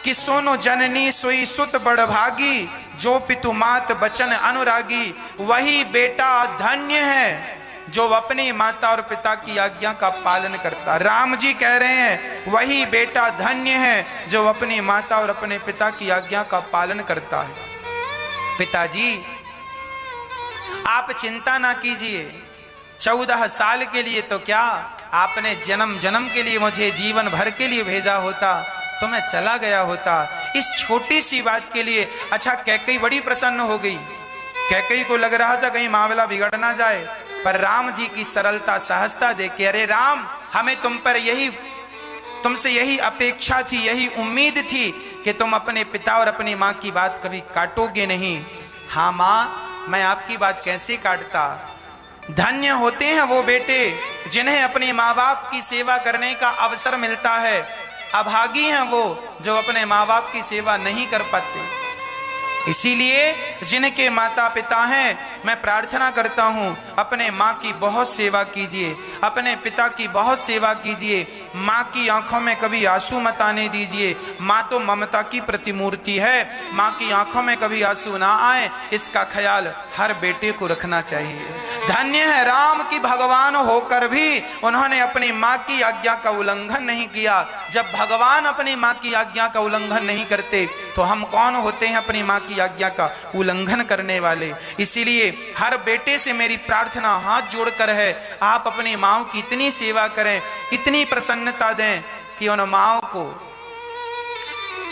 कि सोनो जननी सोई सुत बड़ भागी, जो पितु मात बचन अनुरागी। वही बेटा धन्य है जो अपनी माता और पिता की आज्ञा का पालन करता। राम जी कह रहे हैं वही बेटा धन्य है जो अपनी माता और अपने पिता की आज्ञा का पालन करता है। पिताजी आप चिंता ना कीजिए, 14 साल के लिए तो क्या, आपने जन्म जन्म के लिए मुझे जीवन भर के लिए भेजा होता तो मैं चला गया होता। इस छोटी सी बात के लिए। अच्छा, कैकेयी बड़ी प्रसन्न हो गई। कैकेयी को लग रहा था कहीं मामला बिगड़ ना जाए, पर राम जी की सरलता सहजता देख के, अरे राम, हमें तुमसे यही अपेक्षा थी, यही उम्मीद थी कि तुम अपने पिता और अपनी माँ की बात कभी काटोगे नहीं। हाँ माँ, मैं आपकी बात कैसे काटता। धन्य होते हैं वो बेटे जिन्हें अपने माँ बाप की सेवा करने का अवसर मिलता है। अभागी हैं वो जो अपने माँ बाप की सेवा नहीं कर पाते। इसीलिए जिनके माता पिता हैं, मैं प्रार्थना करता हूं अपने माँ की बहुत सेवा कीजिए, अपने पिता की बहुत सेवा कीजिए। माँ की आंखों में कभी आंसू मत आने दीजिए। माँ तो ममता की प्रतिमूर्ति है, माँ की आंखों में कभी आंसू ना आए, इसका ख्याल हर बेटे को रखना चाहिए। धन्य है राम की भगवान होकर भी उन्होंने अपनी माँ की आज्ञा का उल्लंघन नहीं किया। जब भगवान अपनी माँ की आज्ञा का उल्लंघन नहीं करते तो हम कौन होते हैं अपनी माँ की आज्ञा का उल्लंघन करने वाले। इसीलिए हर बेटे से मेरी प्रार्थना हाथ जोड़कर है, आप अपनी माँ की इतनी सेवा करें, इतनी प्रसन्नता दें कि उन माँ को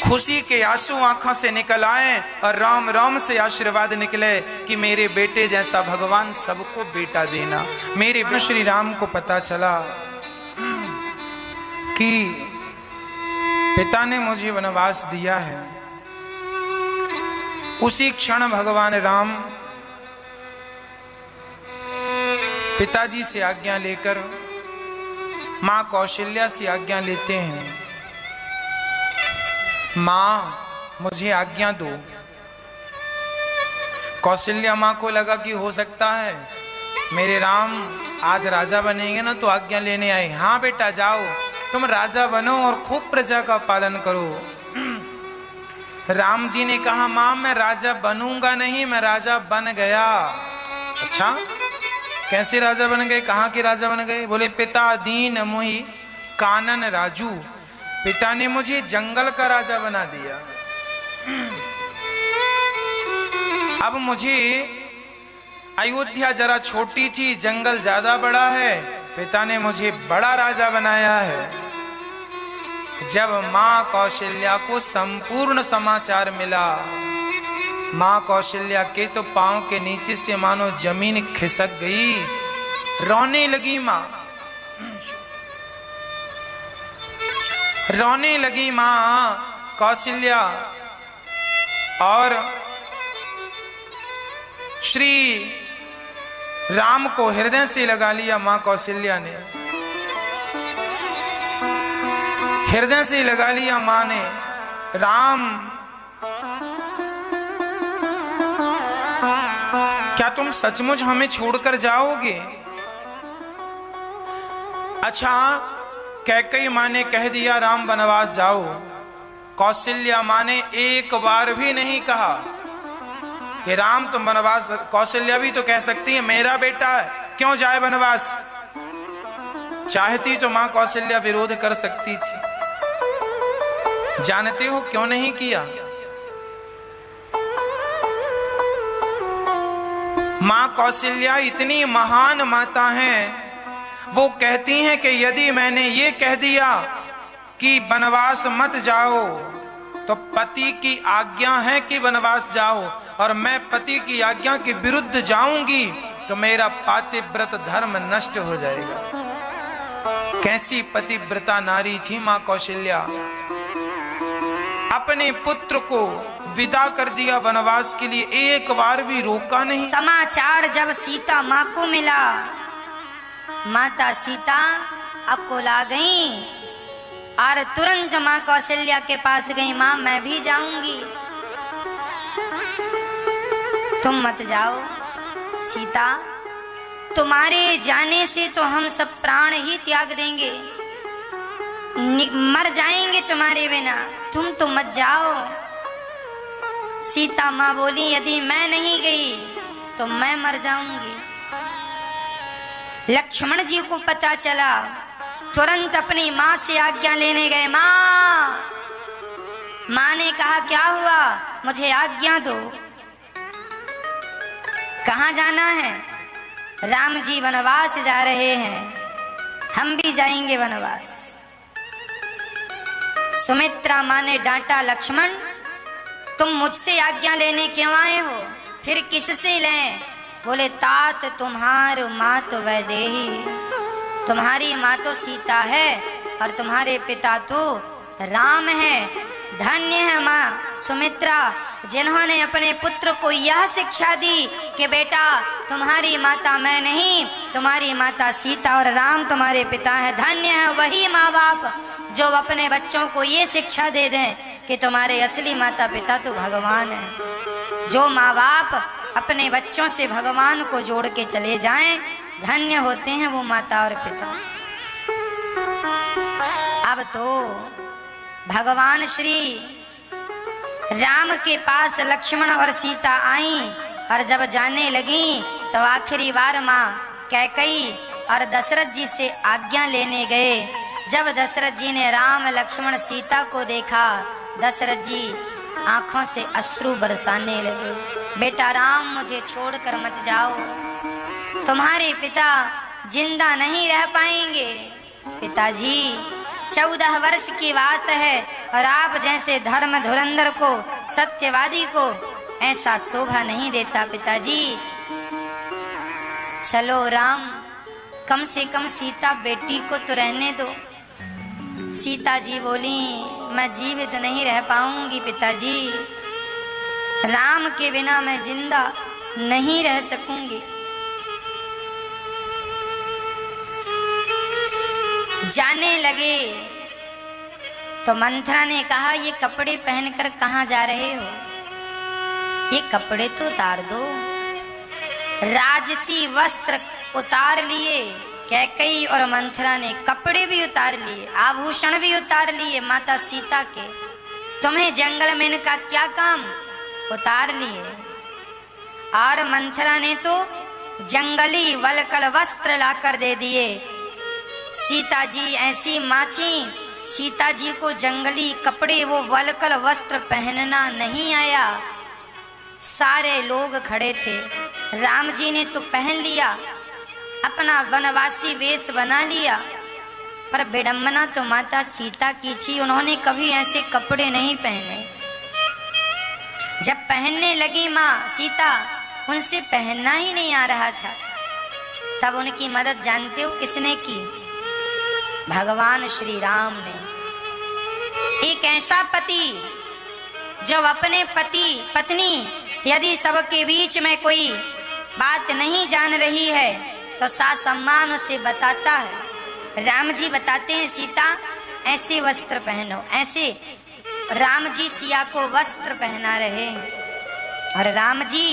खुशी के आंसू आंखों से निकल आए और राम राम से आशीर्वाद निकले कि मेरे बेटे जैसा भगवान सबको बेटा देना। मेरे श्री राम को पता चला कि पिता ने मुझे वनवास दिया है, उसी क्षण भगवान राम पिताजी से आज्ञा लेकर मां कौशल्या से आज्ञा लेते हैं, मां मुझे आज्ञा दो। कौशल्या मां को लगा कि हो सकता है मेरे राम आज राजा बनेंगे ना तो आज्ञा लेने आए। हाँ बेटा जाओ, तुम राजा बनो और खूब प्रजा का पालन करो। राम जी ने कहा मां मैं राजा बनूंगा नहीं, मैं राजा बन गया। अच्छा कैसे राजा बन गए, कहाँ के राजा बन गए? बोले पिता दीन मोहि कानन राजू, पिता ने मुझे जंगल का राजा बना दिया। अब मुझे अयोध्या जरा छोटी थी, जंगल ज्यादा बड़ा है, पिता ने मुझे बड़ा राजा बनाया है। जब मां कौशल्या को संपूर्ण समाचार मिला, मां कौशल्या के तो पांव के नीचे से मानो जमीन खिसक गई, रोने लगी मां, रोने लगी मां कौशल्या। और श्री राम को हृदय से लगा लिया मां कौशल्या ने, हृदय से लगा लिया मां ने। राम क्या तुम सचमुच हमें छोड़कर जाओगे? अच्छा कैकेयी मां ने कह दिया राम वनवास जाओ, कौशल्या मां ने एक बार भी नहीं कहा कि राम तुम वनवास। कौशल्या भी तो कह सकती है मेरा बेटा है, क्यों जाए वनवास? चाहती तो मां कौशल्या विरोध कर सकती थी, जानते हो क्यों नहीं किया? मां कौशल्या इतनी महान माता हैं, वो कहती हैं कि यदि मैंने ये कह दिया कि वनवास मत जाओ, तो पति की आज्ञा है कि वनवास जाओ, और मैं पति की आज्ञा के विरुद्ध जाऊंगी तो मेरा पातिव्रत धर्म नष्ट हो जाएगा। कैसी पतिव्रता नारी थी मां कौशल्या। अपने पुत्र को विदा कर दिया वनवास के लिए, एक बार भी रोका नहीं। समाचार जब सीता माँ को मिला, माता सीता अकोला गई और तुरंत माँ कौशल्या के पास गई। माँ मैं भी जाऊंगी, तुम मत जाओ सीता, तुम्हारे जाने से तो हम सब प्राण ही त्याग देंगे, मर जाएंगे तुम्हारे बिना, तुम तो मत जाओ। सीता माँ बोली यदि मैं नहीं गई तो मैं मर जाऊंगी। लक्ष्मण जी को पता चला, तुरंत अपनी माँ से आज्ञा लेने गए। माँ ने कहा क्या हुआ, मुझे आज्ञा दो। कहाँ जाना है? राम जी वनवास जा रहे हैं, हम भी जाएंगे वनवास। सुमित्रा माँ ने डांटा, लक्ष्मण तुम मुझसे आज्ञा लेने क्यों आए हो? फिर किससे लें? बोले तात तुम्हार मात वैदेही, तुम्हारी माँ तो सीता है और तुम्हारे पिता तो राम है। धन्य है माँ सुमित्रा जिन्होंने अपने पुत्र को यह शिक्षा दी कि बेटा तुम्हारी माता मैं नहीं, तुम्हारी माता सीता और राम तुम्हारे पिता है। धन्य है वही माँ बाप जो अपने बच्चों को ये शिक्षा दे दें कि तुम्हारे असली माता पिता तो भगवान है। जो माँ बाप अपने बच्चों से भगवान को जोड़ के चले जाएं, धन्य होते हैं वो माता और पिता। अब तो भगवान श्री राम के पास लक्ष्मण और सीता आई और जब जाने लगी तो आखिरी बार माँ कैकई और दशरथ जी से आज्ञा लेने गए। जब दशरथ जी ने राम लक्ष्मण सीता को देखा, दशरथ जी आंखों से अश्रु बरसाने लगे। बेटा राम मुझे छोड़कर मत जाओ, तुम्हारे पिता जिंदा नहीं रह पाएंगे। पिताजी 14 वर्ष की बात है और आप जैसे धर्म धुरंधर को, सत्यवादी को ऐसा शोभा नहीं देता। पिताजी चलो राम, कम से कम सीता बेटी को तो रहने दो। सीता जी बोली मैं जीवित नहीं रह पाऊंगी पिताजी, राम के बिना मैं जिंदा नहीं रह सकूंगी। जाने लगे तो मंथरा ने कहा ये कपड़े पहनकर कहाँ जा रहे हो? ये कपड़े तो उतार दो। राजसी वस्त्र उतार लिए कैकई और मंथरा ने, कपड़े भी उतार लिए, आभूषण भी उतार लिए माता सीता के। तुम्हें जंगल में इनका क्या काम? उतार लिए। और मंथरा ने तो जंगली वलकल वस्त्र लाकर दे दिए। सीता जी ऐसी माँ थी, सीता जी को जंगली कपड़े वो वलकल वस्त्र पहनना नहीं आया। सारे लोग खड़े थे, राम जी ने तो पहन लिया, अपना वनवासी वेश बना लिया, पर विडंबना तो माता सीता की थी, उन्होंने कभी ऐसे कपड़े नहीं पहने। जब पहनने लगी माँ सीता, उनसे पहनना ही नहीं आ रहा था। तब उनकी मदद जानते हो किसने की? भगवान श्री राम ने। एक ऐसा पति जो अपने पति पत्नी यदि सबके बीच में कोई बात नहीं जान रही है तो सम्मान उसे बताता है। राम जी बताते हैं सीता ऐसे वस्त्र पहनो, ऐसे राम जी सिया को वस्त्र पहना रहे। और राम जी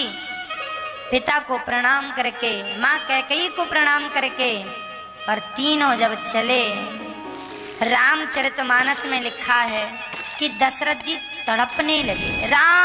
पिता को प्रणाम करके, माँ कैकेयी को प्रणाम करके, और तीनों जब चले, रामचरितमानस में लिखा है कि दशरथ जी तड़पने लगे। राम